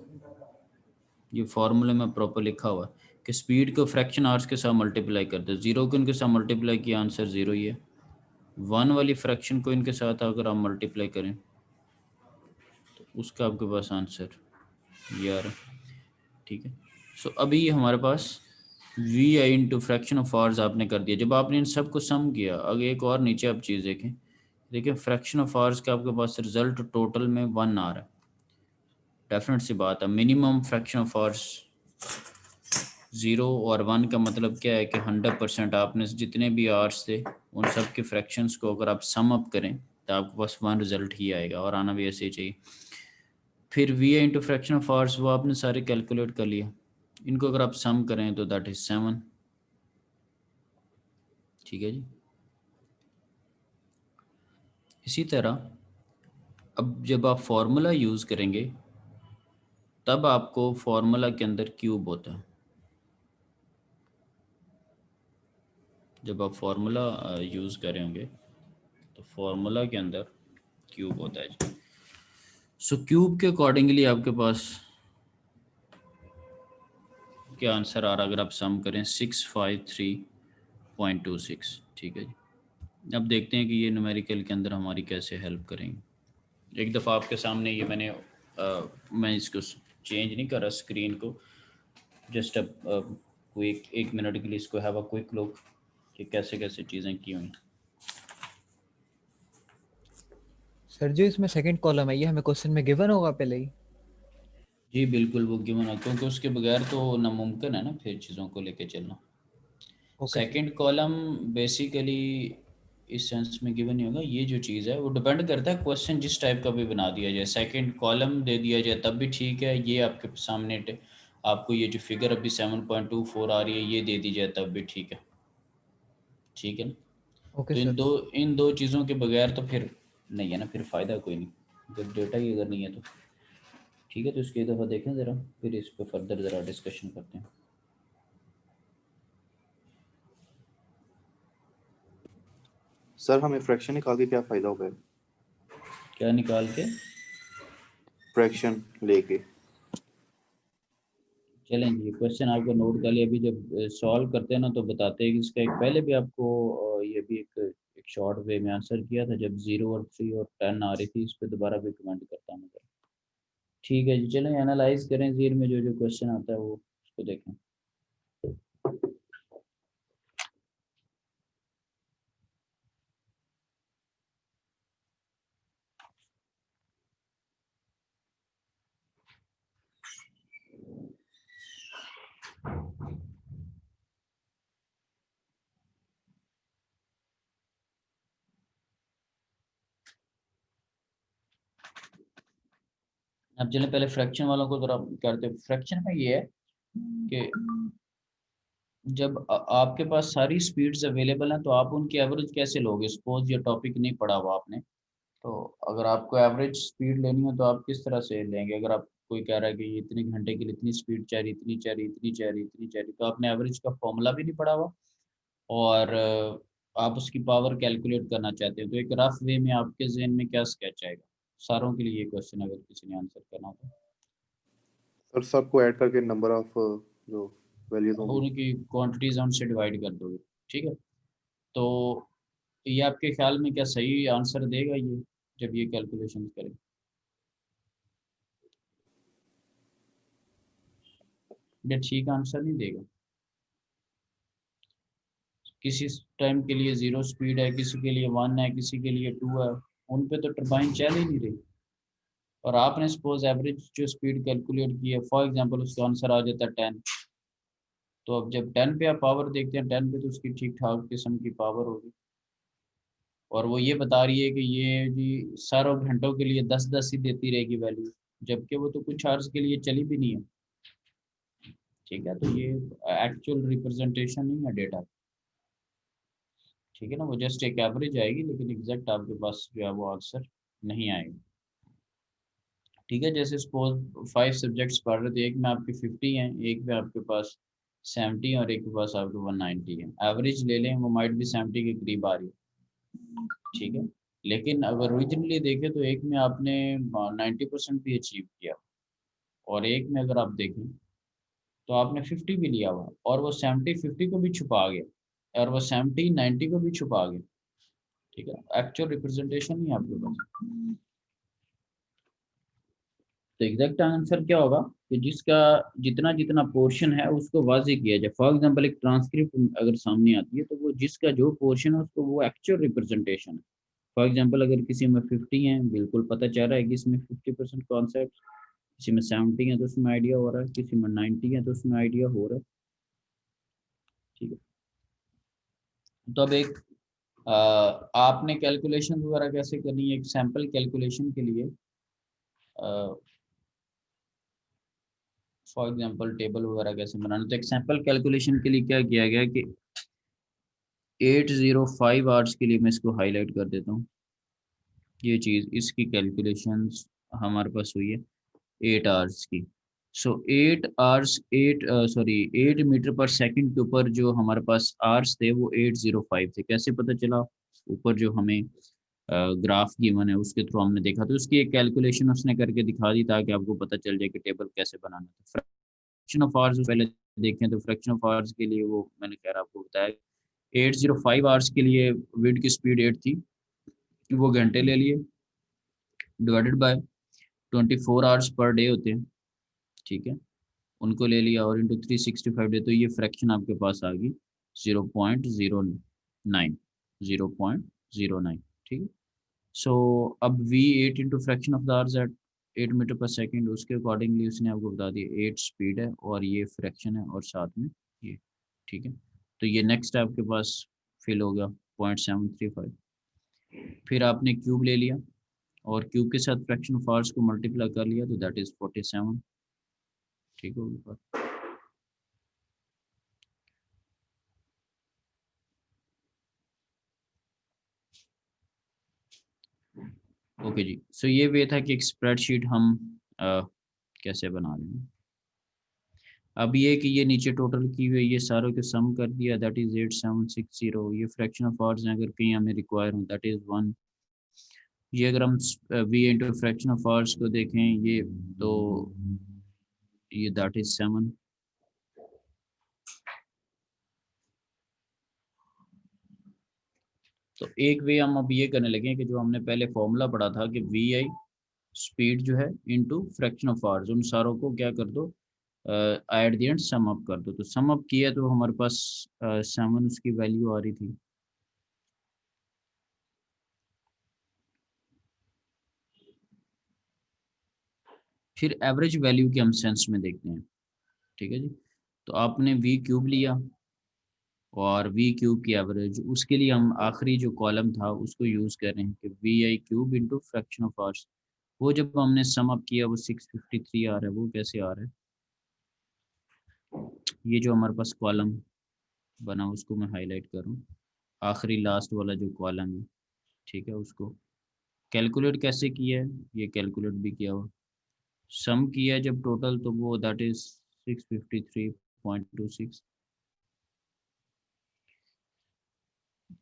ये फॉर्मूले में प्रॉपर लिखा हुआ है कि स्पीड को फ्रैक्शन आवर्स के साथ मल्टीप्लाई कर दो, जीरो को इनके साथ मल्टीप्लाई किया आंसर जीरो ही है। 1 वाली फ्रैक्शन को इनके साथ अगर आप मल्टीप्लाई करें तो उसका आपके पास आंसर ये आ रहा है, ठीक है। सो अभी हमारे पास v i into fraction of hours आपने कर दिया। जब आपने इन सब को सम किया, अगर एक और नीचे आप चीज़ देखें, देखिए फ्रैक्शन ऑफ आवर्स का आपके पास रिजल्ट टोटल में 1 आ रहा है। डेफिनेट सी बात है, मिनिमम फ्रैक्शन ऑफ आवर्स 0 और 1 का मतलब क्या है कि 100% आपने जितने भी आवर्स थे उन सब के फ्रैक्शंस को अगर आप सम अप करें तो आपके पास 1 रिजल्ट ही आएगा, और आना भी ऐसे ही चाहिए। फिर V A into fraction of hours वो आपने सारे कैलकुलेट कर लिए, इनको अगर आप सम करें तो दैट इज 7, ठीक है जी। इसी तरह अब जब आप फॉर्मूला यूज़ करेंगे तब आपको फॉर्मूला के अंदर क्यूब होता है। जब आप फॉर्मूला यूज़ कर रहे होंगे तो फॉर्मूला के अंदर क्यूब होता है जी। सो क्यूब के अकॉर्डिंगली आपके पास क्या आंसर आ रहा है अगर आप सम करें 653.26, ठीक है जी। अब देखते हैं कि ये न्यूमेरिकल के अंदर हमारी कैसे हेल्प करेंगे। एक दफ़ा आपके सामने ये मैं इसको चेंज नहीं कर रहा स्क्रीन को, जस्ट अब क्विक 1 मिनट के लिए इसको हैव अ क्विक लुक कि कैसे कैसे चीज़ें की हुई। सर जो इसमें सेकंड कॉलम है ये हमें क्वेश्चन में गिवन होगा पहले ही? जी बिल्कुल वो गिवन है, क्योंकि उसके बगैर तो नामुमकिन है ना फिर चीज़ों को लेके चलना। Okay sir. Second column basically इस सेंस में गिवन नहीं होगा। ये जो चीज़ है वो डिपेंड करता है क्वेश्चन जिस टाइप का भी बना दिया जाए, सेकंड कॉलम दे दिया जाए तब भी ठीक है। ये आपके सामने आपको ये जो फिगर अभी 7.24 आ रही है ये दे दी जाए तब भी ठीक है, ठीक है ना। ओके तो इन सर। दो इन दो चीज़ों के बगैर तो फिर नहीं है ना, फिर फ़ायदा कोई नहीं जब डेटा ही अगर नहीं है तो, ठीक है। तो इसकी दफ़ा देखें ज़रा, फिर इस पर फर्दर ज़रा डिस्कशन करते हैं। सर हमें फ्रैक्शन निकाल के क्या फायदा होगा? क्या निकाल के? फ्रैक्शन लेके। चलें जी, क्वेश्चन आपको नोट कर लिया। अभी जब सॉल्व करते हैं ना तो बताते हैं कि इसका एक पहले भी आपको ये भी एक शॉर्ट वे में आंसर किया था जब 0 और 3 और 10 आ रही थी। इस पर दोबारा भी कमेंट करता हूँ मैं। ठीक है जी, चलें एनालाइज करें जीर में जो जो क्वेश्चन आता है वो उसको देखें। अब चलें पहले फ्रैक्शन वालों को जरा करते हैं। फ्रैक्शन में ये है कि जब आपके पास सारी स्पीड्स अवेलेबल हैं तो आप उनकी एवरेज कैसे लोगे। सपोज ये टॉपिक नहीं पढ़ा हुआ आपने, तो अगर आपको एवरेज स्पीड लेनी हो तो आप किस तरह से लेंगे। अगर आप कोई कह रहा है कि ये इतने घंटे के लिए इतनी स्पीड चाहिए, इतनी चाहिए, इतनी चाहिए, इतनी चाहिए, तो आपने एवरेज का फॉर्मूला भी नहीं पढ़ा हुआ और आप उसकी पावर कैलकुलेट करना चाहते हो, तो एक रफ वे में आपके जहन में क्या स्केच आएगा। सारों के लिए ये क्वेश्चन अगर किसी ने आंसर करना हो सर सबको ऐड करके नंबर ऑफ जो वैल्यूज तो होंगी। उनकी क्वांटिटीज उनसे डिवाइड कर दोगे, ठीक है। तो ये आपके ख्याल में क्या सही आंसर देगा ये जब ये कैलकुलेशन करें? ये ठीक आंसर नहीं देगा। किसी टाइम के लिए 0 स्पीड है, किसी के लिए 1 है, किसी के लिए 2 है, उन पे तो टरबाइन चल ही नहीं रही। और आपने सपोज एवरेज जो स्पीड कैलकुलेट की है, फॉर एग्जांपल उसका आंसर आ जाता है 10, तो अब जब 10 पे आप पावर देखते हैं, 10 पे तो उसकी ठीक ठाक किस्म की पावर होगी, और वो ये बता रही है कि ये जी सारों घंटों के लिए 10-10 ही देती रहेगी वैल्यू, जबकि वो तो कुछ आवर्स के लिए चली भी नहीं है। ठीक है, तो ये एक्चुअल रिप्रेजेंटेशन नहीं है डेटा। ठीक है ना, वो जस्ट एक एवरेज आएगी, लेकिन एग्जैक्ट आपके पास जो है वो आंसर नहीं आएगा। ठीक है, जैसे सपोज 5 सब्जेक्ट्स पढ़ रहे थे, एक में आपके 50 हैं, एक में आपके पास 70 और एक के पास आपके 190 है। एवरेज ले लें, वो माइट भी 70 के करीब आ रही है। ठीक है, लेकिन अगर ओरिजिनली देखें तो एक में आपने 90% भी अचीव किया, और एक में अगर आप देखें तो आपने 50 भी लिया हुआ, और वो 70 50 को भी छुपा गया, और वो 70 90 को भी छुपा गया। ठीक है, एक्चुअल रिप्रेजेंटेशन नहीं है आपके पास। तो एग्जैक्ट आंसर क्या होगा कि जिसका जितना जितना पोर्शन है उसको वाजे किया जाए। फॉर एग्जांपल एक ट्रांसक्रिप्ट अगर सामने आती है, तो वो जिसका जो पोर्शन है उसको वो एक्चुअल रिप्रेजेंटेशन है। फॉर एग्जांपल अगर किसी में 50 है, बिल्कुल पता चल रहा है कि इसमें 50% कॉन्सेप्ट, किसी में 70 है तो उसमें आइडिया हो रहा है, किसी में 90 है तो उसमें आइडिया हो रहा है। ठीक है, तो अब एक आपने कैलकुलेशन वगैरह कैसे करनी है, एक सैंपल कैलकुलेशन के लिए फॉर एग्जांपल टेबल वगैरह कैसे बनाना, तो एक सैंपल कैलकुलेशन के लिए क्या किया गया कि 805 आवर्स के लिए मैं इसको हाईलाइट कर देता हूँ। ये चीज़ इसकी कैलकुलेशंस हमारे पास हुई है 8 आवर्स की। सो 8 आवर्स 8 मीटर पर सेकंड के ऊपर जो हमारे पास आवर्स थे वो 805 थे। कैसे पता चला? ऊपर जो हमें ग्राफ गिवन है उसके थ्रू हमने देखा, तो उसकी एक कैलकुलेशन उसने करके दिखा दी ताकि आपको पता चल जाए कि टेबल कैसे बनाना है। फ्रैक्शन ऑफ आवर्स पहले देखें, तो फ्रैक्शन ऑफ आवर्स के लिए वो मैंने खैर आपको बताया 805 आवर्स के लिए विंड की स्पीड 8 थी, वो घंटे ले लिए, divided by 24 hours per day होते हैं। ठीक है, उनको ले लिया और इंटू 365 डे, तो ये फ्रैक्शन आपके पास आ गई 0.09, 0.09। ठीक है, सो अब V8 into fraction of the hours at 8 metre per second, उसके अकॉर्डिंगली उसने आपको बता दिया 8 स्पीड है और ये फ्रैक्शन है और साथ में ये। ठीक है, तो ये नेक्स्ट आपके पास फिल हो गया 0.735। फिर आपने क्यूब ले लिया और क्यूब के साथ फ्रैक्शन ऑफ आवर्स को मल्टीप्लाई कर लिया, तो दैट इज 47। ठीक होगा। ओके जी, सो ये वे था कि एक स्प्रेडशीट हम कैसे बना रहे हैं। अब ये कि ये नीचे टोटल की हुई, ये सारों के सम कर दिया, दैट इज 8760। ये फ्रैक्शन ऑफ आवर्स हैं, अगर कहीं हमें रिक्वायर हो दैट इज 1। ये अगर हम V into fraction of hours को देखें, ये तो ये दैट इज 7। तो एक वे हम अब ये करने लगे कि जो हमने पहले फॉर्मूला पढ़ा था कि VI स्पीड जो है इनटू फ्रैक्शन ऑफ आवर्स, उन सारों को क्या कर दो, at the and sum up कर दो। तो सम अप किया तो हमारे पास 7 उसकी वैल्यू आ रही थी। फिर एवरेज वैल्यू के हम सेंस में देखते हैं। ठीक है जी, तो आपने V क्यूब लिया और V क्यूब की एवरेज, उसके लिए हम आखिरी जो कॉलम था उसको यूज़ कर रहे हैं कि VI cube into fraction of hours. वो जब हमने सम अप किया वो 653 आ रहा है। वो कैसे आ रहा है? ये जो हमारे पास कॉलम बना उसको मैं हाईलाइट करूँ, आखिरी लास्ट वाला जो कॉलम है। ठीक है, उसको कैलकुलेट कैसे किया है, ये कैलकुलेट भी किया हुआ, सम किया है जब टोटल, तो वो दैट इज 653.26।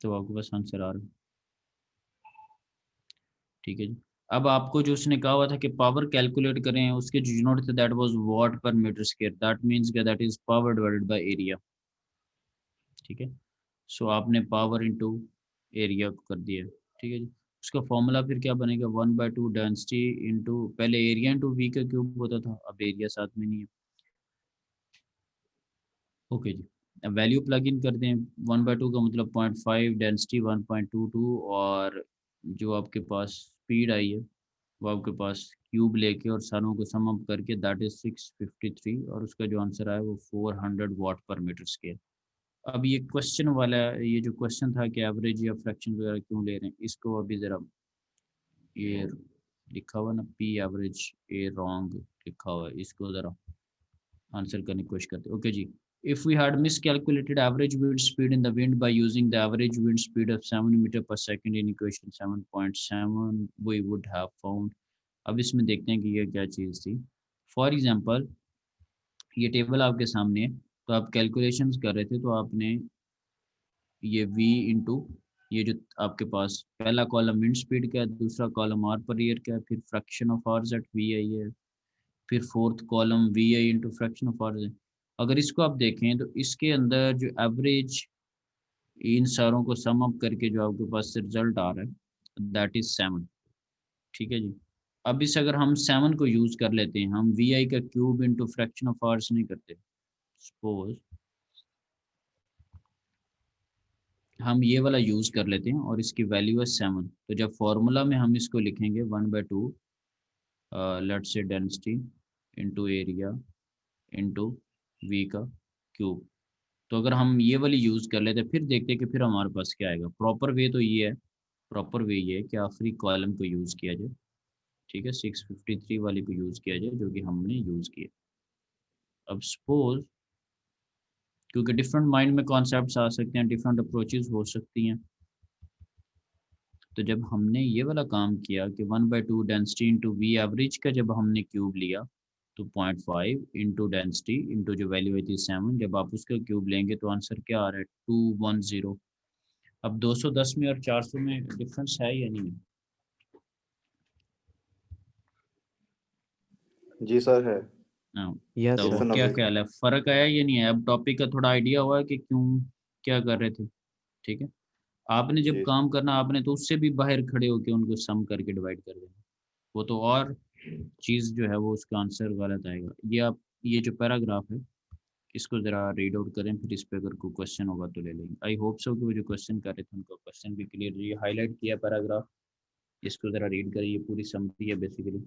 तो आपके पास आंसर आ रहा है। ठीक है जी, अब आपको जो उसने कहा हुआ था कि पावर कैलकुलेट करें, उसके जो यूनिट थे दैट वाज वाट पर मीटर स्क्वायर, दैट मींस कि that is power divided by area. ठीक है, सो आपने पावर इनटू एरिया को कर दिया। ठीक है जी, उसका फॉर्मूला फिर क्या बनेगा, 1/2 डेंसिटी इंटू, पहले एरिया इंटू V का क्यूब होता था, अब एरिया साथ में नहीं है, ओके जी, अब वैल्यू प्लग इन कर दें। 1/2 का मतलब 0.5, डेंसिटी 1.22, और जो आपके पास स्पीड आई है वो आपके पास क्यूब लेके और सारों को सम अप करके दैट इज 653, और उसका जो आंसर आया वो 400 वाट पर मीटर स्क्वायर। अब ये क्वेश्चन वाला, ये जो क्वेश्चन था कि एवरेज या फ्रैक्शन वगैरह क्यों ले रहे हैं, इसको अभी ज़रा, ये लिखा हुआ ना पी एवरेज ए रॉन्ग लिखा हुआ है, इसको ज़रा आंसर करने की कोशिश करते हैं। ओके जी, if we had miscalculated average wind speed in the wind by using the average wind speed of 7 meter per second in equation 7.7, we would have found। अब इसमें देखते हैं कि ये क्या चीज़ थी। फॉर एग्जांपल ये टेबल आपके सामने है, तो आप कैलकुलेशंस कर रहे थे, तो आपने ये v इंटू ये जो आपके पास पहला कॉलम विंड स्पीड का है, दूसरा कॉलम आर पर ईयर का है, फिर fraction of hours at v i है, फिर fourth column v i into fraction of hours है। अगर इसको आप देखें तो इसके अंदर जो एवरेज इन सारों को सम अप करके जो आपके पास रिजल्ट आ रहा है दैट इज 7। ठीक है जी, अब इस अगर हम 7 को यूज कर लेते हैं, हम वी आई का cube into fraction of hours नहीं करते। सपोज हम ये वाला यूज कर लेते हैं और इसकी वैल्यू है 7, तो जब फॉर्मूला में हम इसको लिखेंगे 1/2 let's say density into area into V का क्यूब। तो अगर हम ये वाली यूज कर लेते हैं, फिर देखते हैं कि फिर हमारे पास क्या आएगा। प्रॉपर वे तो ये है, प्रॉपर वे ये है कि आखिरी कॉलम को यूज किया जाए। ठीक है, 653 वाली को यूज किया जाए जो कि हमने यूज किया। अब सपोज, क्योंकि डिफरेंट माइंड में कॉन्सेप्ट्स आ सकते हैं, डिफरेंट अप्रोचेस हो सकती हैं, तो जब हमने ये वाला काम किया कि 1/2 डेंसिटी इंटू वी एवरेज का जब हमने क्यूब लिया, तो 0.5 इंटू डेंसिटी इंटू जो वैल्यू आई थी 7, जब आप उसका क्यूब लेंगे तो आंसर क्या आ रहा है 210। अब 210 में और 400 में डिफरेंस है या नहीं है? जी सर है। हाँ, यस तो इट्स सर। एन क्या अवे। ख्याल है, फर्क आया या नहीं है? अब टॉपिक का थोड़ा आइडिया हुआ है कि क्यों क्या कर रहे थे। ठीक है, आपने जब जी काम करना आपने तो उससे भी बाहर खड़े होकर उनको सम करके डिवाइड कर देना, वो तो और चीज़ जो है वो उसका आंसर गलत आएगा। ये आप ये जो पैराग्राफ है इसको ज़रा रीड आउट करें, फिर इस पे अगर कोई क्वेश्चन होगा तो ले लेंगे। आई होप सो कि वो जो क्वेश्चन कर रहे थे उनका क्वेश्चन भी क्लियर, ये हाईलाइट किया पैराग्राफ, इसको ज़रा रीड करिए, पूरी समरी है बेसिकली।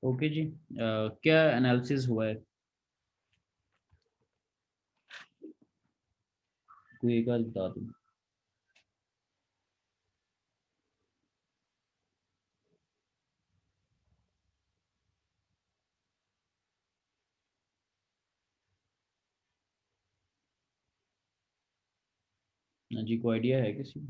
ओके जी, क्या एनालिसिस हुआ है? कोई एक आध बता दूँ। हाँ जी, कोई आइडिया है किसी को?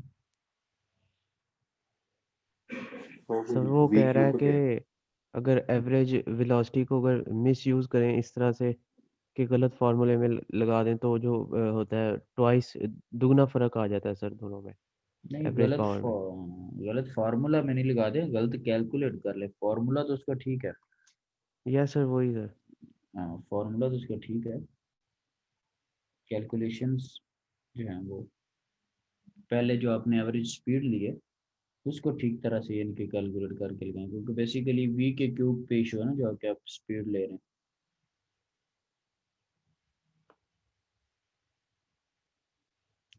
सर वो वी कह रहा है क्यूब कि के। अगर एवरेज वेलोसिटी को अगर मिस यूज करें इस तरह से कि गलत फार्मूले में लगा दें तो जो होता है ट्वाइस दुगना फर्क आ जाता है सर दोनों में, नहीं, एवरेज पावर में। गलत फार्मूला में नहीं लगा दे, गलत कैलकुलेट कर ले। फार्मूला तो उसका ठीक है। यस सर, वही सर। हाँ, फार्मूला तो उसका ठीक है। कैलकुलेशंस जो हैं वो पहले जो आपने एवरेज स्पीड ली है उसको ठीक तरह से इनके कैलकुलेट करके लगाएं, क्योंकि बेसिकली v के क्यूब पे इशू है ना, जो आप स्पीड ले रहे हैं।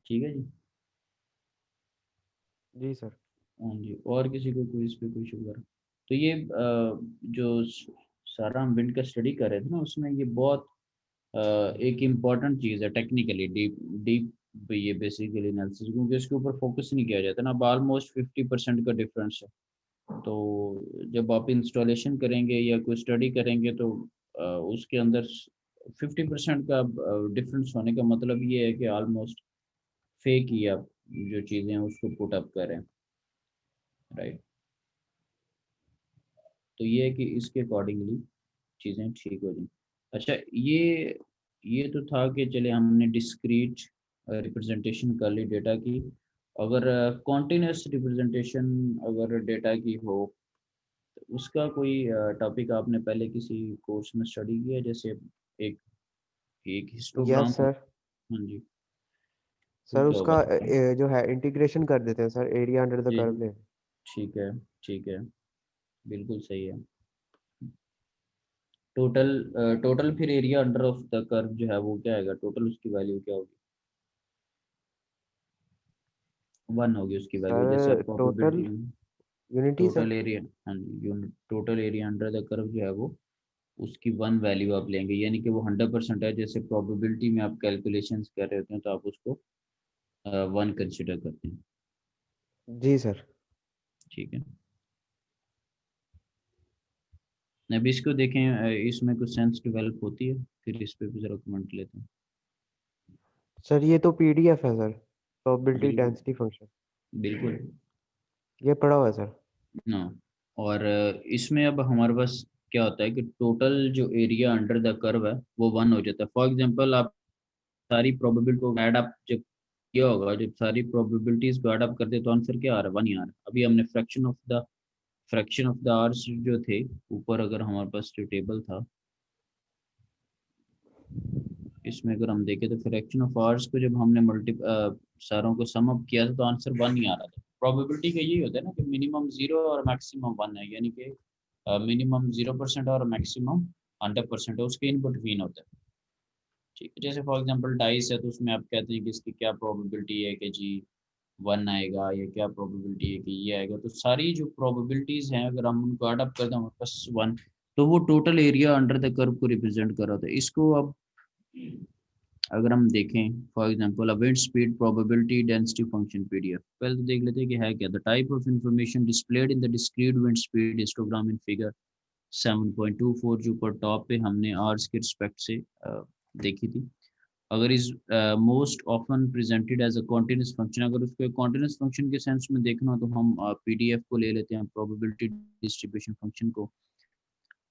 ठीक है जी। जी सर। हाँ जी, और किसी को कोई इस पे कोई शुगर? तो ये जो सारा हम विंड का स्टडी कर रहे थे ना, उसमें ये बहुत एक इम्पॉर्टेंट चीज़ है टेक्निकली, डीप डीप ये बेसिकली एनालिसिस, क्योंकि इसके ऊपर फोकस नहीं किया जाता ना। अब ऑलमोस्ट 50% का डिफरेंस है। तो जब आप इंस्टॉलेशन करेंगे या कोई स्टडी करेंगे तो उसके अंदर 50% का डिफरेंस होने का मतलब ये है कि ऑलमोस्ट फेक ही आप जो चीज़ें हैं उसको पुट अप करें, राइट। तो ये है कि इसके अकॉर्डिंगली चीज़ें ठीक हो जाएं। अच्छा, ये तो था कि चले हमने डिस्क्रीट रिप्रेजेंटेशन कर ली डेटा की। अगर कॉन्टिन्यूस रिप्रेजेंटेशन अगर डेटा की हो, तो उसका कोई टॉपिक आपने पहले किसी कोर्स में स्टडी किया है? जैसे एक एक हिस्टोग्राम यस हो। सर। हाँ जी, तो सर क्या होगा? उसका जो है इंटीग्रेशन कर देते हैं सर, एरिया अंडर द जी, कर्व ले। ठीक है, ठीक है, बिल्कुल सही है। टोटल टोटल फिर area under of the curve जो है वो क्या आएगा? टोटल उसकी वैल्यू क्या होगी? 1 होगी उसकी वैल्यू, जैसे आप sir total probability unity total sir. Area, हाँ जी, unit total area under the curve जो है वो उसकी 1 वैल्यू आप लेंगे, यानी कि वो 100% है। जैसे प्रोबेबिलिटी में आप कैलकुलेशंस कर रहे होते हैं तो आप उसको 1 कंसिडर करते हैं। जी सर। ठीक है, अभी इसको देखें, इसमें कुछ सेंस डेवलप होती है, फिर इस पे भी जरा कमेंट लेते हैं। सर ये तो पीडीएफ है सर, प्रोबेबिलिटी बिल्कुल, डेंसिटी फंक्शन। बिल्कुल ये पढ़ा हुआ है सर। ना। और इसमें अब हमारे पास क्या होता है कि टोटल जो एरिया अंडर द कर्व है वो 1 हो जाता है। फॉर एग्जांपल, आप सारी प्रोबेबिलिटी को ऐड अप जब किया होगा, जब सारी प्रोबेबिलिटीज को ऐड अप करते तो आंसर क्या आ रहा है? 1 ही आ रहा है। अभी हमने फ्रैक्शन ऑफ द आवर्स जो थे ऊपर, अगर हमारे पास जो टेबल था इसमें अगर हम देखें तो फ्रैक्शन ऑफ आवर्स को जब हमने सारों को सम अप किया था तो आंसर 1 ही आ रहा था। प्रोबेबिलिटी का यही होता है ना कि मिनिमम 0 और मैक्सिमम 1 है, यानी कि मिनिमम 0% और मैक्सिमम 100% है, उसके इन बिटवीन होता है। ठीक है, जैसे फॉर एग्जांपल डाइस है तो उसमें आप कहते हैं कि इसकी क्या प्रोबेबिलिटी है कि जी 1 आएगा, या क्या प्रोबेबिलिटी है कि ये आएगा। तो सारी जो प्रोबेबिलिटीज हैं अगर हम उनको ऐड अप कर दें हमारे पास 1, तो वो total area under the curve को रिप्रेजेंट कर रहा था। इसको अब अगर हम देखें, for example wind speed probability density function PDF, पहले तो देख लेते हैं कि है क्या। The type of information displayed in the discrete wind speed histogram in figure 7.24 जो ऊपर टॉप पे हमने आवर्स के रिस्पेक्ट से देखी थी, अगर is most often presented as a continuous function, अगर उसको कॉन्टिन्यूस फंक्शन के सेंस में देखना हो तो हम पीडीएफ को ले लेते हैं, प्रोबेबिलिटी डिस्ट्रीब्यूशन फंक्शन को।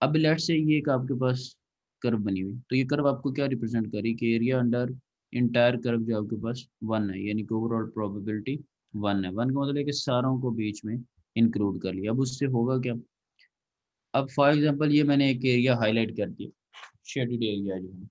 अब लेट से ये एक आपके पास कर्व बनी हुई, तो ये कर्व आपको क्या रिप्रेजेंट करी कि एरिया अंडर इंटायर कर्व जो आपके पास 1 है, यानी कि ओवरऑल प्रोबेबिलिटी 1 है। 1 का मतलब है कि सारों को बीच में इंक्लूड कर लिया। अब उससे होगा क्या? अब फॉर एग्जांपल ये मैंने एक एरिया हाईलाइट कर दिया, शेडेड एरिया जो है।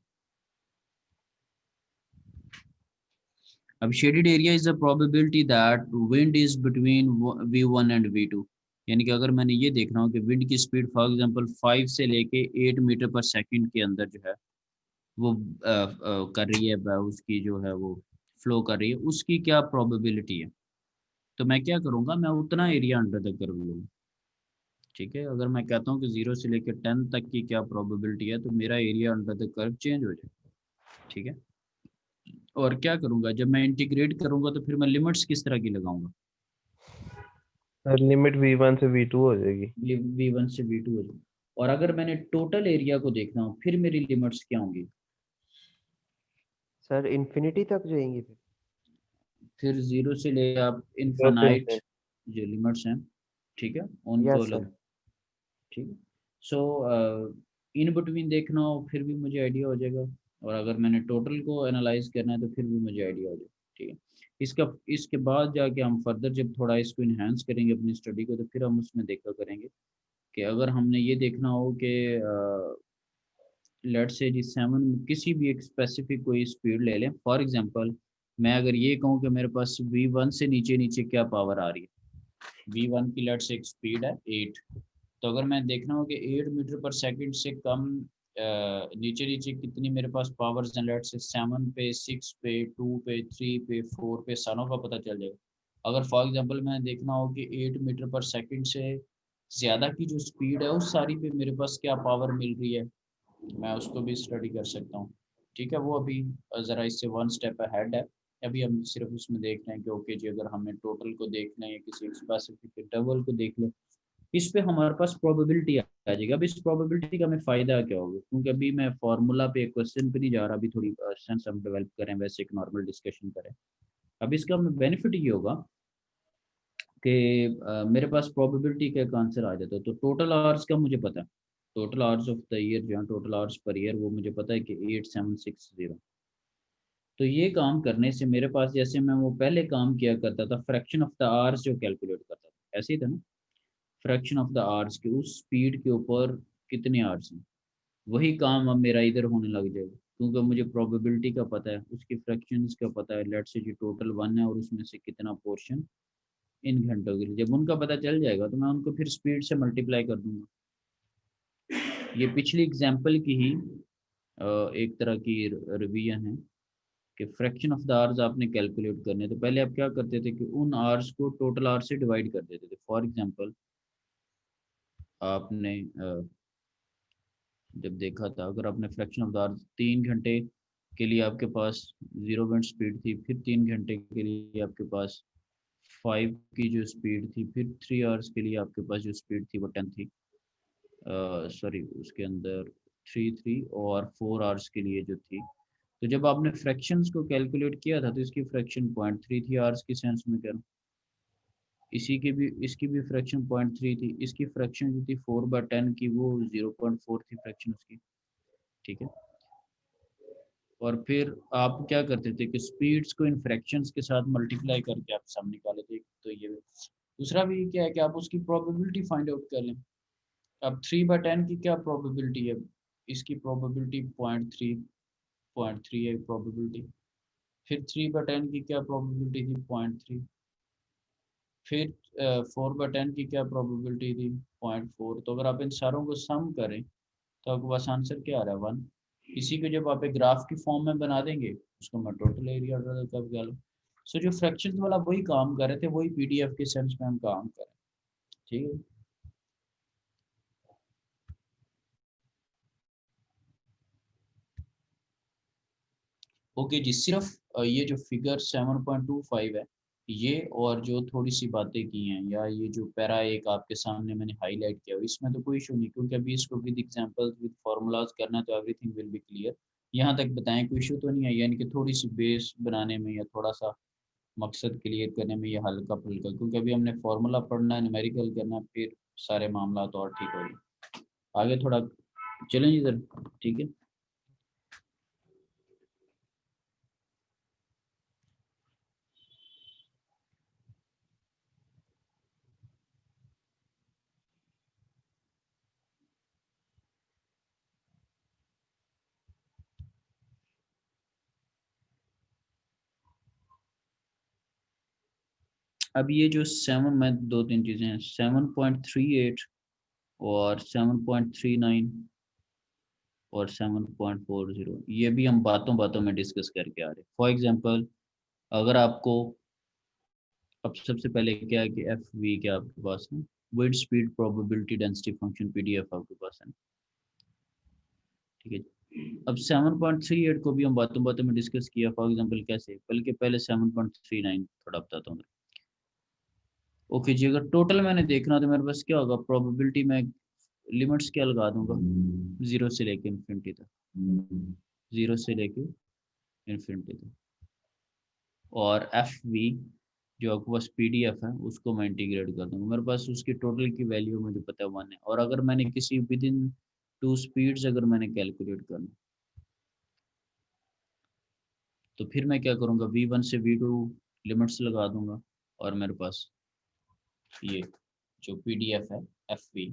अब shaded area is the probability that wind is between v1 and v2, यानी कि अगर मैंने ये देखना हो कि विंड की स्पीड फॉर एग्जांपल 5 से लेके 8 मीटर पर सेकंड के अंदर जो है वो कर रही है, उसकी जो है वो फ्लो कर रही है, उसकी क्या प्रोबेबिलिटी है। तो मैं क्या करूँगा, मैं उतना एरिया अंडर द कर्व लूँगा। ठीक है, अगर मैं कहता हूँ कि 0 से लेकर 10 तक की क्या प्रोबेबिलिटी है, तो मेरा area under the curve change हो जाए। ठीक है, और क्या करूँगा, जब मैं इंटीग्रेट करूँगा तो फिर मैं लिमिट्स किस तरह की लगाऊंगा? सर लिमिट v1 से v2 हो जाएगी। v1 से v2 हो जाए। और अगर मैंने टोटल एरिया को देखना हो फिर मेरी लिमिट्स क्या होंगी? सर इन्फिनिटी तक जाएंगी फिर। फिर 0 से ले आप दस इनफाइनाइट इंफिनिट। जो लिमिट्स हैं, ठीक है, उनको यस सर। अलग। ठीक है, सो इन बिटवीन देखना हो फिर भी मुझे आइडिया हो जाएगा, और अगर मैंने टोटल को एनालाइज करना है तो फिर भी मुझे आइडिया हो जाएगा। ठीक है, इसके बाद जाके हम फर्दर जब थोड़ा इसको इन्हांस करेंगे अपनी स्टडी को, तो फिर हम उसमें देखा करेंगे कि अगर हमने ये देखना हो कि लेट्स से जी 7 किसी भी एक स्पेसिफिक कोई स्पीड ले लें। फॉर एग्जांपल मैं अगर ये कहूँ कि मेरे पास V1 से नीचे नीचे क्या पावर आ रही है, V1 की लेट्स से एक स्पीड है 8, तो अगर मैं देखना हो कि 8 मीटर पर सेकंड से कम नीचे नीचे कितनी मेरे पास पावर्स हैं, लेट्स से 7 पे, 6 पे, 2 पे, 3 पे, 4 पे, सारों का पता चल जाएगा। अगर फॉर एग्जांपल मैं देखना हो कि 8 मीटर पर सेकंड से ज़्यादा की जो स्पीड है उस सारी पे मेरे पास क्या पावर मिल रही है, मैं उसको भी स्टडी कर सकता हूँ। ठीक है, वो अभी ज़रा इससे वन स्टेप अहेड है। अभी हम सिर्फ उसमें देख रहे हैं कि ओके जी, अगर हमें टोटल को देख लें या किसी स्पेसिफिक इंटरवल को देख लें, इस पे हमारे पास प्रोबेबिलिटी आ जाएगी। अब इस प्रोबेबिलिटी का हमें फ़ायदा क्या होगा, क्योंकि अभी मैं फार्मूला पे क्वेश्चन पे नहीं जा रहा, अभी थोड़ी सेंस हम डेवलप करें, वैसे एक नॉर्मल डिस्कशन करें। अब इसका हमें बेनिफिट ये होगा कि मेरे पास प्रोबेबिलिटी का एक आंसर आ जाता है। तो टोटल आवर्स का मुझे पता है, total hours of the year जो है, टोटल आवर्स पर ईयर, वो मुझे पता है कि 8760। तो ये काम करने से मेरे पास, जैसे मैं वो पहले काम किया करता था फ्रैक्शन ऑफ द आवर्स जो कैलकुलेट करता था, ऐसे ही था ना, फ्रैक्शन ऑफ द आवर्स के उस स्पीड के ऊपर कितने आवर्स हैं, वही काम अब मेरा इधर होने लग जाएगा, क्योंकि मुझे प्रोबेबिलिटी का पता है, उसकी फ्रैक्शंस का पता है। लेट्स से जो टोटल 1 है और उसमें से कितना पोर्शन इन घंटों के लिए, जब उनका पता चल जाएगा तो मैं उनको फिर स्पीड से मल्टीप्लाई कर दूंगा। ये पिछली एग्जांपल की ही एक तरह की रिवीजन है कि फ्रैक्शन ऑफ द आवर्स आपने कैलकुलेट करने, तो पहले आप क्या करते थे कि उन आवर्स को टोटल आवर्स से डिवाइड कर देते थे। फॉर एग्जांपल आपने जब देखा था, अगर आपने फ्रैक्शन ऑफ द आवर्स 3 घंटे के लिए आपके पास 0 मिनट स्पीड थी, फिर 3 घंटे के लिए आपके पास 5 की जो स्पीड थी, फिर 3 आवर्स के लिए आपके पास जो स्पीड थी वो 10 थी, सॉरी उसके अंदर 3 और 4 आवर्स के लिए जो थी। तो जब आपने फ्रैक्शंस को कैलकुलेट किया था तो इसकी फ्रैक्शन 0.3 थी, आवर्स की सेंस में कह रहा हूँ। इसी की भी, इसकी भी फ्रैक्शन 0.3 थी, इसकी फ्रैक्शन जो थी 4/10 की, वो 0.4 थी फ्रैक्शन उसकी। ठीक है, और फिर आप क्या करते थे कि स्पीड्स को इन फ्रैक्शंस के साथ मल्टीप्लाई करके आप सम निकाले थे। तो ये दूसरा भी क्या है कि आप उसकी प्रोबेबिलिटी फाइंड आउट कर लें। अब 3/10 की क्या प्रोबेबिलिटी है, इसकी प्रोबेबिलिटी 0.3 है प्रोबेबिलिटी। फिर 3/10 की क्या प्रोबेबिलिटी थी, 0.3। फिर 4/10 की क्या प्रोबेबिलिटी थी, 0.4। तो अगर आप इन सारों को सम करें तो आपके पास आंसर क्या आ रहा है, 1। इसी को जब आप एक ग्राफ की फॉर्म में बना देंगे, उसको मैं टोटल एरिया ऑर्डर का क्या लो। सो जो फ्रैक्शन वाला वही काम कर रहे थे, वही पीडीएफ के सेंस में हम काम कर रहे हैं। ठीक है, ओके जी। सिर्फ ये जो फिगर 7.25 है, ये और जो थोड़ी सी बातें की हैं, या ये जो पैरा एक आपके सामने मैंने हाईलाइट किया, इसमें तो कोई इशू नहीं, क्योंकि अभी इसको विद एग्जांपल्स विद फार्मूलाज करना है, तो एवरीथिंग विल बी क्लियर। यहाँ तक बताएं, कोई इशू तो नहीं है, यानी कि थोड़ी सी बेस बनाने में या थोड़ा सा मकसद क्लियर करने में ये हल्का फुल्का, क्योंकि अभी हमने फार्मूला पढ़ना है, न्यूमेरिकल करना है, फिर सारे मामला तो और ठीक हो गए। आगे थोड़ा चलें इधर, ठीक है। अब ये जो 7 में 2-3 चीज़ें हैं, 7.38 और 7.39 और 7.40, ये भी हम बातों बातों में डिस्कस करके आ रहे हैं। फॉर एग्जांपल अगर आपको, अब सबसे पहले क्या है कि एफ वी क्या आपके पास है, wind speed probability density function PDF आपके पास है, ठीक है। अब 7.38 को भी हम बातों बातों में डिस्कस किया। फॉर एग्जांपल कैसे, बल्कि पहले 7.39 थोड़ा बताता हूँ। ओके जी, अगर टोटल मैंने देखना तो मेरे पास क्या होगा, प्रोबेबिलिटी में लिमिट्स क्या लगा दूंगा, 0 से लेके इन्फिनिटी तक, 0 से लेके इन्फिनिटी तक। और एफ वी जो आपके पास पीडीएफ है, उसको मैं इंटीग्रेट कर दूंगा, मेरे पास उसकी टोटल की वैल्यू मुझे पता है 1 है। और अगर मैंने किसी विद इन 2 स्पीड्स अगर मैंने कैलकुलेट करना, तो फिर मैं क्या करूँगा, V1 से V2 लिमिट्स लगा दूंगा, और मेरे पास ये जो पीडीएफ है, F V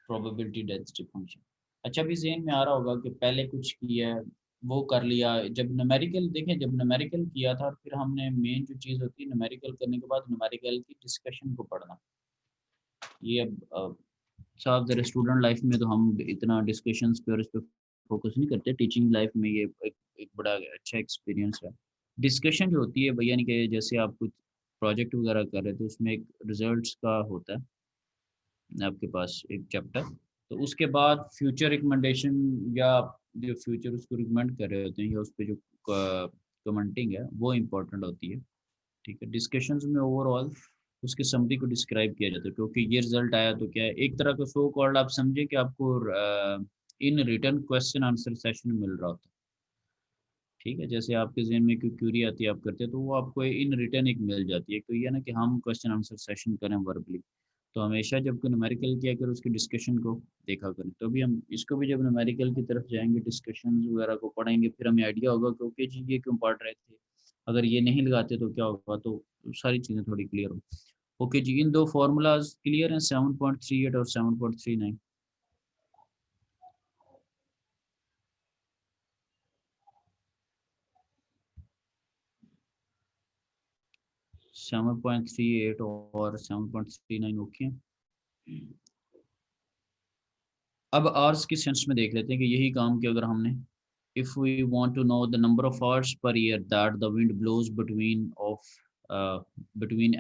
probability density function, अच्छा भी ज़हन में आ रहा होगा कि पहले कुछ किया है, वो कर लिया। जब न्यूमेरिकल देखें, जब न्यूमेरिकल किया था और फिर हमने मेन जो चीज़ होती है न्यूमेरिकल करने के बाद न्यूमेरिकल की डिस्कशन को पढ़ना। ये अब साहब ज़रा स्टूडेंट लाइफ में तो हम इतना डिस्कशंस पे और इस पे फोकस नहीं करते। टीचिंग लाइफ में ये एक बड़ा अच्छा एक्सपीरियंस है। डिस्कशन जो होती है भैया, यानी कि जैसे आप कुछ प्रोजेक्ट वगैरह कर रहे थे, उसमें एक रिजल्ट्स का होता है आपके पास एक चैप्टर, तो उसके बाद फ्यूचर रिकमेंडेशन या आप जो फ्यूचर उसको रिकमेंड कर रहे होते हैं या उस पे जो कमेंटिंग है वो इम्पोर्टेंट होती है। ठीक है, डिस्कशंस में ओवरऑल उसके समरी को डिस्क्राइब किया जाता है, क्योंकि ये रिजल्ट आया तो क्या है, एक तरह का सो कॉल्ड आप समझे कि आपको in return question answer session मिल रहा होता है। ठीक है, जैसे आपके जहन में कोई क्यूरी आती है आप करते हैं तो वो आपको इन रिटर्न एक मिल जाती है। तो ये ना कि हम क्वेश्चन आंसर सेशन करें वर्बली, तो हमेशा जब कोई न्यूमेरिकल किया करें उसकी डिस्कशन को देखा करें। तो अभी हम इसको भी जब न्यूमेरिकल की तरफ जाएंगे, डिस्कशन वगैरह को पढ़ेंगे, फिर हमें आइडिया होगा कि ओके जी ये क्यों पढ़ रहे थे, अगर ये नहीं लगाते तो क्या होगा, तो सारी चीज़ें थोड़ी क्लियर हो। ओके जी, इन दो फार्मूलाज क्लियर हैं, 7.38 और 7.39। 7.38 और 7.39 ओके। अब आवर्स की सेंस में देख लेते हैं कि यही काम कि अगर हमने if we want to know the number of hours per year that the wind blows between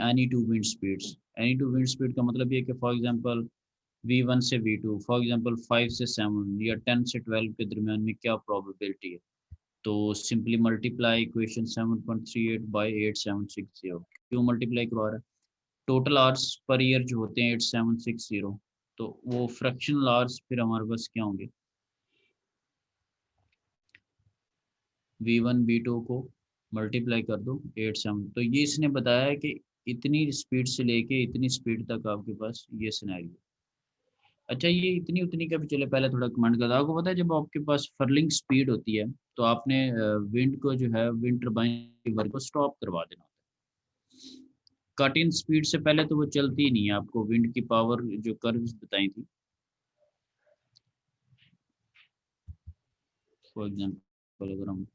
any two wind speeds, any two wind speed का मतलब ये है कि फॉर एग्जांपल V1 से V2, फॉर एग्जांपल 5 से 7 या 10 से 12 के दरमियान में क्या प्रोबेबिलिटी है। तो सिंपली मल्टीप्लाई इक्वेशन 7.38 बाई 8760। क्यों मल्टीप्लाई करवा रहा है, टोटल आवर्स पर ईयर जो होते हैं 8760, तो वो फ्रैक्शनल आवर्स फिर हमारे पास क्या होंगे, V1 V2 को मल्टीप्लाई कर दो 87। तो ये इसने बताया है कि इतनी स्पीड से लेके इतनी स्पीड तक आपके पास ये सिनेरियो। अच्छा, ये इतनी उतनी का भी चले, पहले थोड़ा कमेंट कर दो। आपको पता है जब आपके पास फर्लिंग स्पीड होती है तो आपने विंड को जो है विंड टरबाइन वर्क को स्टॉप करवा देना होता है। कट इन स्पीड से पहले तो वो चलती ही नहीं है। आपको विंड की पावर जो कर्व्स बताई थी, फॉर एग्जांपल अगर हम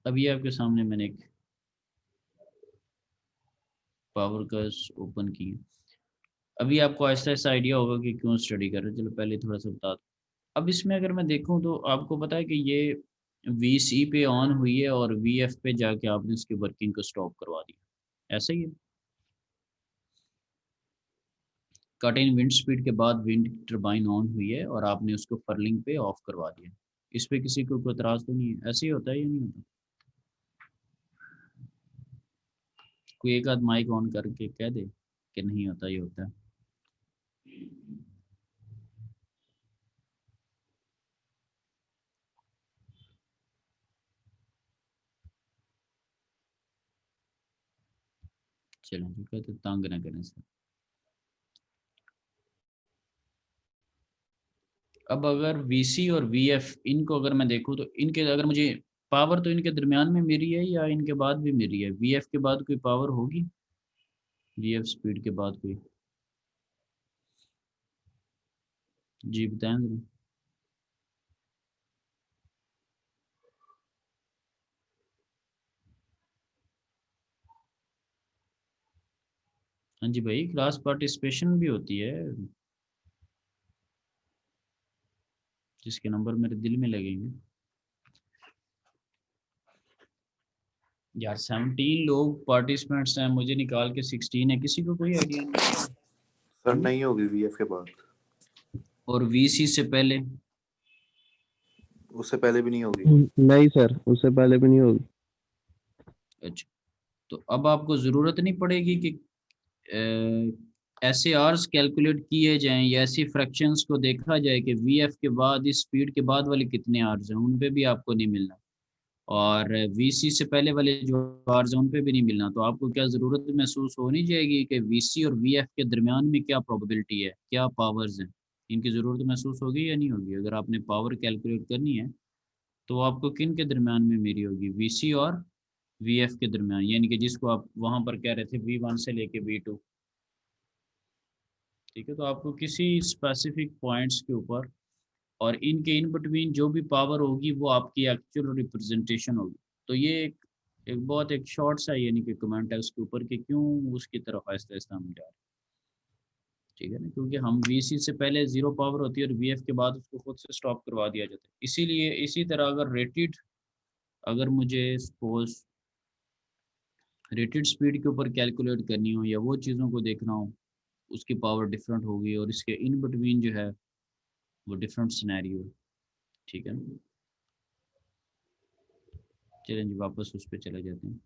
अभी आपके सामने मैंने एक पावर कर्व ओपन की, अभी आपको ऐसा ऐसा आइडिया होगा कि क्यों स्टडी कर रहे हैं। चलो पहले थोड़ा सा बता दो। अब इसमें अगर मैं देखूं तो आपको पता है कि ये VC पे ऑन हुई है और VF पे जाके आपने इसकी वर्किंग को स्टॉप करवा दिया, ऐसा ही है। कट इन विंड स्पीड के बाद विंड टरबाइन ऑन हुई है और आपने उसको फर्लिंग पे ऑफ करवा दिया। इस पे किसी को कोई एतराज तो नहीं है, ऐसे ही होता है या नहीं होता? कोई एक आध माइक ऑन करके कह दे कि नहीं होता, ये होता है। चलो ठीक है, तो तंग ना करें सर। अब अगर VC और VF इनको अगर मैं देखूँ तो इनके अगर मुझे पावर तो इनके दरमियान में मेरी है या इनके बाद भी मेरी है, VF के बाद कोई पावर होगी, VF स्पीड के बाद कोई, जी बताएं जरा। हाँ जी भाई, क्लास पार्टिसिपेशन भी होती है, जिसके नंबर मेरे दिल में लगेंगे। यार 17 लोग पार्टिसिपेंट्स हैं, मुझे निकाल के 16 है, किसी को कोई आइडिया नहीं? सर नहीं होगी VF के बाद, और VC से पहले? उससे पहले भी नहीं होगी। नहीं सर, उससे पहले भी नहीं होगी। अच्छा, तो अब आपको ज़रूरत नहीं पड़ेगी कि ऐसे आवर्स कैलकुलेट किए जाएं या ऐसी फ्रैक्शंस को देखा जाए कि VF के बाद इस स्पीड के बाद वाले कितने आवर्स हैं, उन पे भी आपको नहीं मिलना, और VC से पहले वाले जो आवर्स हैं उन पे भी नहीं मिलना। तो आपको क्या ज़रूरत महसूस होनी चाहिए कि VC और VF के दरमियान में क्या प्रोबेबिलिटी है, क्या पावर्स हैं, इनकी ज़रूरत महसूस होगी या नहीं होगी? अगर आपने पावर कैलकुलेट करनी है तो आपको किन के दरमियान में मेरी होगी? वीसी और वीएफ के दरमियान, यानी कि जिसको आप वहाँ पर कह रहे थे V1 से लेके V2। ठीक है, तो आपको किसी स्पेसिफिक पॉइंट्स के ऊपर और इनके इन बिटवीन जो भी पावर होगी वो आपकी एक्चुअल रिप्रेजेंटेशन होगी। तो ये एक बहुत एक शॉर्ट सा यानी कि कमेंट है उसके ऊपर कि क्यों उसकी तरफ आहिस्ता-आहिस्ता हम जा रहे हैं। ठीक है ना? क्योंकि हम वीसी से पहले 0 पावर होती है और वीएफ के बाद उसको खुद से स्टॉप करवा दिया जाता है। इसीलिए इसी तरह अगर मुझे सपोज़ रेटेड स्पीड के ऊपर कैलकुलेट करनी हो या वो चीज़ों को देखना हो, उसकी पावर डिफरेंट होगी और इसके इन बिटवीन जो है वो डिफरेंट सिनेरियो है। ठीक है ना? चलें जी वापस उस पे चले जाते हैं।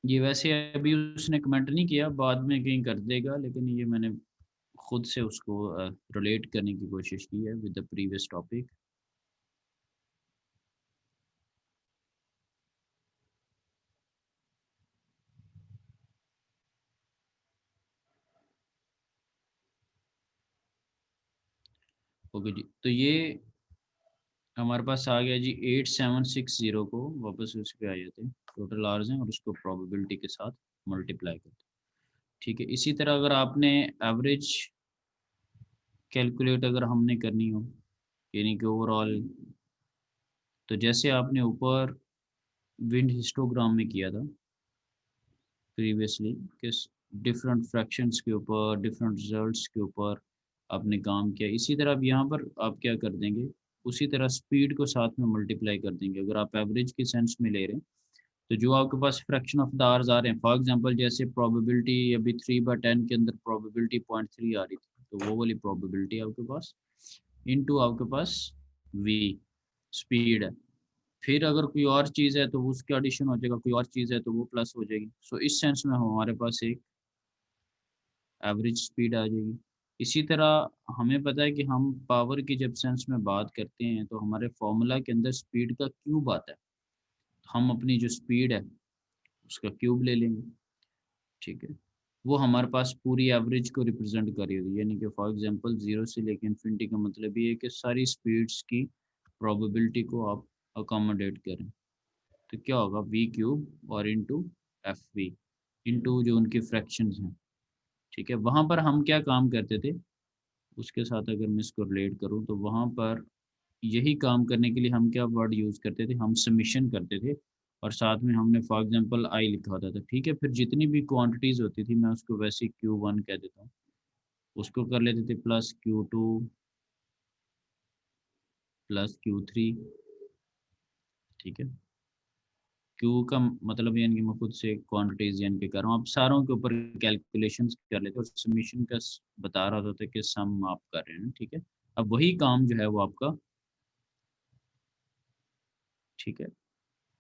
ये वैसे अभी उसने कमेंट नहीं किया, बाद में कहीं कर देगा, लेकिन ये मैंने खुद से उसको रिलेट करने की कोशिश की है with the previous topic. Okay जी, तो ये हमारे पास आ गया जी 8760 को, वापस उस पे आ जाते हैं। टोटल आवर्स हैं और उसको प्रोबेबिलिटी के साथ मल्टीप्लाई करते हैं। ठीक है, इसी तरह अगर आपने एवरेज कैलकुलेट अगर हमने करनी हो, यानी कि ओवरऑल, तो जैसे आपने ऊपर विंड हिस्टोग्राम में किया था प्रीवियसली, किस डिफरेंट फ्रैक्शंस के ऊपर, डिफरेंट रिजल्ट्स के ऊपर आपने काम किया, इसी तरह अब यहाँ पर आप क्या कर देंगे, उसी तरह स्पीड को साथ में मल्टीप्लाई कर देंगे। अगर आप एवरेज के सेंस में ले रहे हैं तो जो आपके पास फ्रैक्शन ऑफ द आवर्स आ रहे हैं, फॉर एग्जांपल जैसे प्रोबेबिलिटी अभी 3/10 के अंदर प्रोबेबिलिटी 0.3 आ रही थी, तो वो वाली प्रोबेबिलिटी आपके पास इनटू आपके पास v स्पीड है। फिर अगर कोई और चीज़ है तो उसका एडिशन हो जाएगा, कोई और चीज़ है तो वो प्लस हो जाएगी। सो इस सेंस में हमारे पास एक एवरेज स्पीड आ जाएगी। इसी तरह हमें पता है कि हम पावर की जब सेंस में बात करते हैं तो हमारे फॉर्मूला के अंदर स्पीड का क्यूब आता है। हम अपनी जो स्पीड है उसका क्यूब ले लेंगे। ठीक है, वो हमारे पास पूरी एवरेज को रिप्रेजेंट कर रही होगी, यानी कि फॉर एग्जांपल 0 से लेकर इन्फिनिटी का मतलब ये है कि सारी स्पीड्स की प्रोबेबिलिटी को आप अकोमोडेट करें। तो क्या होगा, वी क्यूब और इंटू एफ वी इंटू जो उनके फ्रैक्शंस हैं। ठीक है, वहाँ पर हम क्या काम करते थे, उसके साथ अगर मैं इसको रिलेट करूँ तो वहाँ पर यही काम करने के लिए हम क्या वर्ड यूज़ करते थे, हम समीशन करते थे और साथ में हमने फॉर एग्जांपल आई लिखा होता था। ठीक है, फिर जितनी भी क्वांटिटीज़ होती थी मैं उसको वैसे Q1 कह देता हूँ, उसको कर लेते थे प्लस Q2 प्लस Q3। ठीक है, क्यू का मतलब यानी कि मैं खुद से क्वांटिटीज यानी कि कर रहा हूँ, आप सारों के ऊपर कैलकुलेशंस कर लेते हो और समीशन का बता रहा होता है कि सम आप कर रहे हैं। ठीक है, अब वही काम जो है वो आपका, ठीक है,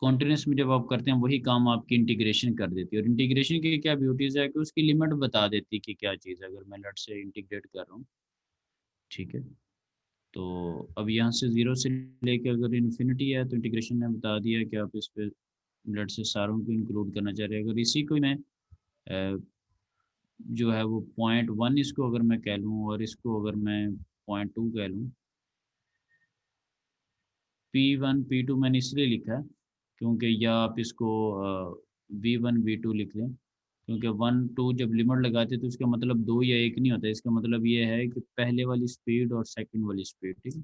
कॉन्टिन्यूस में जब आप करते हैं वही काम आपकी इंटीग्रेशन कर देती है। और इंटीग्रेशन की क्या ब्यूटीज़ है कि उसकी लिमिट बता देती है कि क्या चीज़ है, अगर मैं लेट से इंटीग्रेट कर रहा हूँ। ठीक है, तो अब यहाँ से 0 से लेके अगर इन्फिनिटी है तो इंटीग्रेशन ने बता दिया कि आप इस पे लेट से सारों को इंक्लूड करना चाह रहे हैं। अगर इसी को मैं जो है वो 0.1 इसको अगर मैं कह लूँ और इसको अगर मैं 0.2 कह लूँ, P1 P2 मैंने इसलिए लिखा है क्योंकि, या आप इसको V1 V2 लिख लें, क्योंकि 1 2 जब लिमिट लगाते हैं तो इसका मतलब 2 या 1 नहीं होता, इसका मतलब ये है कि पहले वाली स्पीड और सेकंड वाली स्पीड। ठीक है,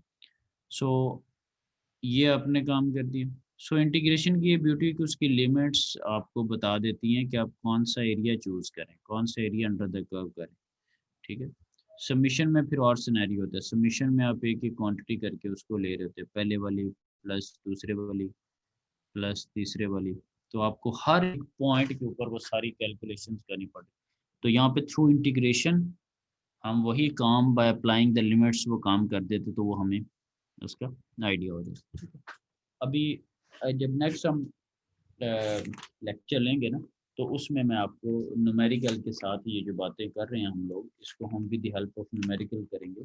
सो ये अपने काम करती है। सो इंटीग्रेशन की ये ब्यूटी कि उसकी लिमिट्स आपको बता देती हैं कि आप कौन सा एरिया चूज़ करें, कौन सा एरिया अंडर द कर्व करें। ठीक है, सबमिशन में फिर और सिनेरियो होता है। सबमिशन में आप एक क्वांटिटी करके उसको ले रहे होते हैं, पहले वाली प्लस दूसरे वाली प्लस तीसरे वाली, तो आपको हर एक पॉइंट के ऊपर वो सारी कैलकुलेशंस करनी पड़े। तो यहाँ पे थ्रू इंटीग्रेशन हम वही काम बाय अप्लाइंग द लिमिट्स वो काम कर देते, तो वो हमें उसका आइडिया हो जाता। अभी जब नेक्स्ट हम लेक्चर लेंगे ना, तो उसमें मैं आपको न्यूमेरिकल के साथ ये जो बातें कर रहे हैं हम लोग, इसको हम with the help of numerical करेंगे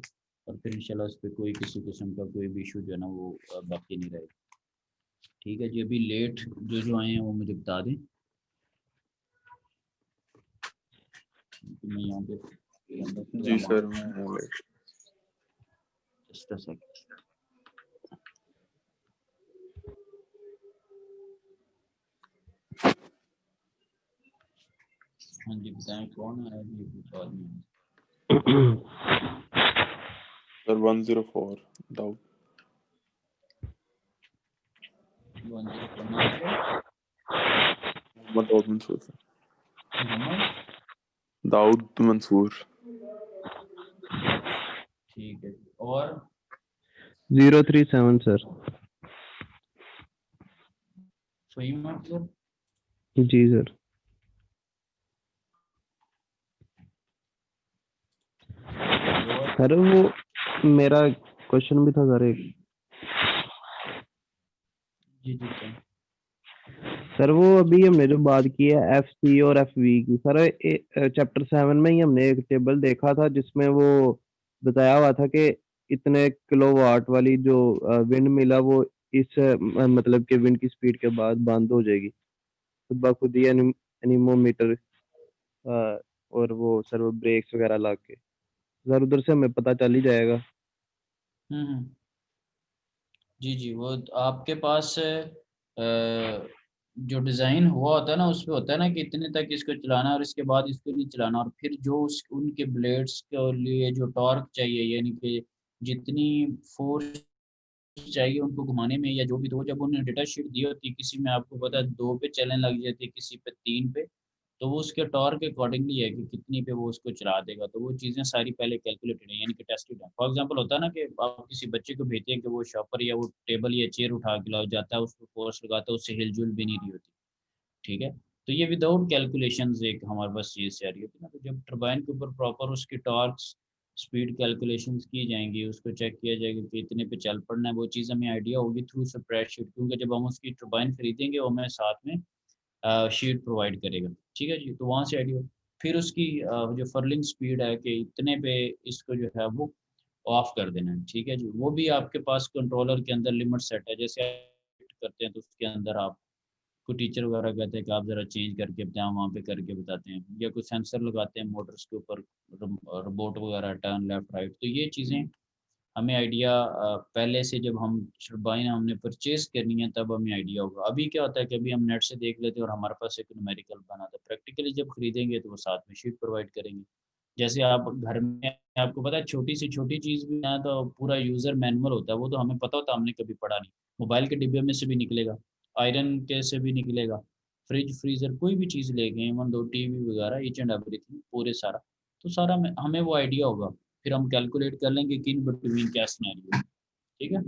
और फिर इंशाल्लाह उस पर कोई किसी किस्म का कोई भी इशू जो है ना वो बाकी नहीं रहेगा। ठीक है जी, अभी लेट जो जो आए हैं वो मुझे बता दें। मैं यहाँ पे जी सर, मैं alert। Just a second. हाँ जी बताएं कौन है ये कुछ आदमी? सर 104 दाऊद। 104 नाम क्या? मोहम्मद दाऊद मंसूर सर। मोहम्मद दाऊद मंसूर। ठीक है और 037 सर। फहीम अख्तर जी सर। और सर वो मेरा क्वेश्चन भी था सर एक। जी जी बताएं। सर वो अभी हमने जो बात की है एफ सी और एफ वी की, सर चैप्टर 7 में ही हमने एक टेबल देखा था जिसमें वो बताया हुआ था कि इतने किलोवाट वाली जो विंड मिल है वो इस मतलब कि विंड की स्पीड के बाद बंद हो जाएगी खुद ब खुद ही एनीमोमीटर और वो सर वो ब्रेक्स वगैरह ला के सर उधर से हमें पता चल ही जाएगा। हम्म। जी जी वो आपके पास जो डिज़ाइन हुआ होता है ना उसमें होता है ना कि इतने तक इसको चलाना और इसके बाद इसको नहीं चलाना, और फिर जो उस उनके ब्लेड्स के लिए जो टॉर्क चाहिए यानी कि जितनी फोर्स चाहिए उनको घुमाने में या जो भी, तो जब उन्होंने डेटा शीट दी होती है किसी में आपको पता है 2 पे चलने लग जाती है किसी पे 3 पे, तो वो उसके टॉर्क के अकॉर्डिंगली है कि कितनी पे वो उसको चला देगा। तो वो चीज़ें सारी पहले कैलकुलेटेड है यानी कि टेस्टेड है। फॉर एग्जांपल होता है ना कि आप किसी बच्चे को भेजते हैं कि वो शॉपर या वो टेबल या चेयर उठा के ला जाता है, उसको फोर्स लगाता है, उससे हिलजुल भी नहीं रही होती। ठीक है, तो ये विदाउट कैलकुलेशंस एक हमारे पास चीज़ से आ रही होती है ना। तो जब टरबाइन के ऊपर प्रॉपर उसकी टॉर्क्स स्पीड कैलकुलेशंस की जाएंगी, उसको चेक किया जाएगा कि इतने पे चल पड़ना है, वो चीज़ हमें आइडिया होगी थ्रू स्प्रेडशीट, क्योंकि जब हम उसकी टरबाइन खरीदेंगे वो हमें साथ में शीट प्रोवाइड करेगा। ठीक है जी, तो वहाँ से आइडिया। फिर उसकी जो फर्लिंग स्पीड है कि इतने पे इसको जो है वो ऑफ कर देना है। ठीक है जी, वो भी आपके पास कंट्रोलर के अंदर लिमिट सेट है। जैसे आप करते हैं तो उसके अंदर आप कोई टीचर वगैरह कहते हैं कि आप ज़रा चेंज करके बताएं, वहाँ पे करके बताते हैं, या कोई सेंसर लगाते हैं मोटर्स के ऊपर, रोबोट वगैरह टर्न लेफ्ट राइट। तो ये चीज़ें हमें आइडिया पहले से जब हम टरबाइन हमने परचेज करनी है तब हमें आइडिया होगा। अभी क्या होता है कि अभी हम नेट से देख लेते हैं और हमारे पास एक न्यूमेरिकल बना था, प्रैक्टिकली जब खरीदेंगे तो वो साथ में शीट प्रोवाइड करेंगे। जैसे आप घर में, आपको पता है छोटी सी छोटी चीज़ भी है तो पूरा यूज़र मैनुअल होता है, वो तो हमें पता होता है, हमने कभी पढ़ा नहीं। मोबाइल के डिब्बे में से भी निकलेगा, आयरन के से भी निकलेगा, फ्रिज फ्रीज़र कोई भी चीज़ ले गए, इवन दो टीवी वगैरह ईच एंड एवरीथिंग पूरे सारा, तो सारा हमें वो आइडिया होगा। फिर हम कैलकुलेट कर लेंगे कि इन बिटवीन क्या सिनेरियो है। ठीक है,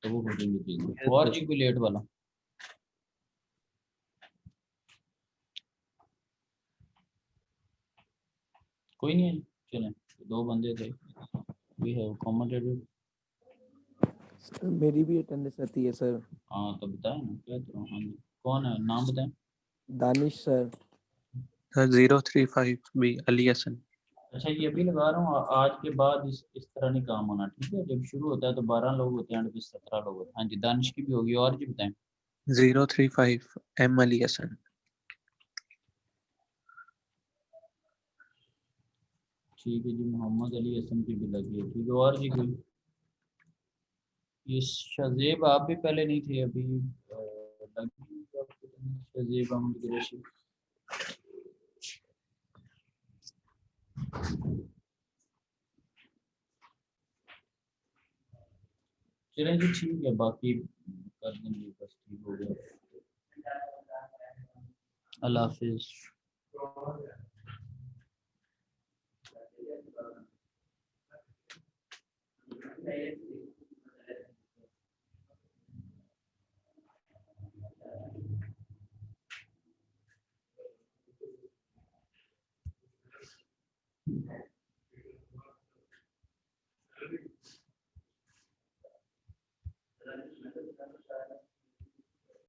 तो वो हो जाएंगी चीज़ें। और जी कोई लेट वाला? कोई नहीं है, चलें। दो बंदे थे, वी हैव अकोमोडेटेड। सर मेरी भी अटेंडेंस रहती है सर। हाँ तो बताएं ना, क्या करूँ। हाँ जी, कौन है, नाम बताएं। Danish sir. Sir 035 B Ali Hasan. अच्छा ये अभी लगा रहा हूँ, आज के बाद इस तरह नहीं काम होना। ठीक है, जब शुरू होता है तो 12 लोग होते हैं, 17 लोग होते हैं। हाँ जी, दानिश की भी होगी। और जी बताएं। 035 एम अली हसन। ठीक है जी, मोहम्मद अली हसन की भी लगी है। ठीक है, और जी कोई? ये शजेब आप भी पहले नहीं थे, अभी लगी है आपको? शजेब अहमद कुरैशी। चलें जी, ठीक है, बाकी कर देंगे, बस ठीक हो गया। अल्लाह हाफिज।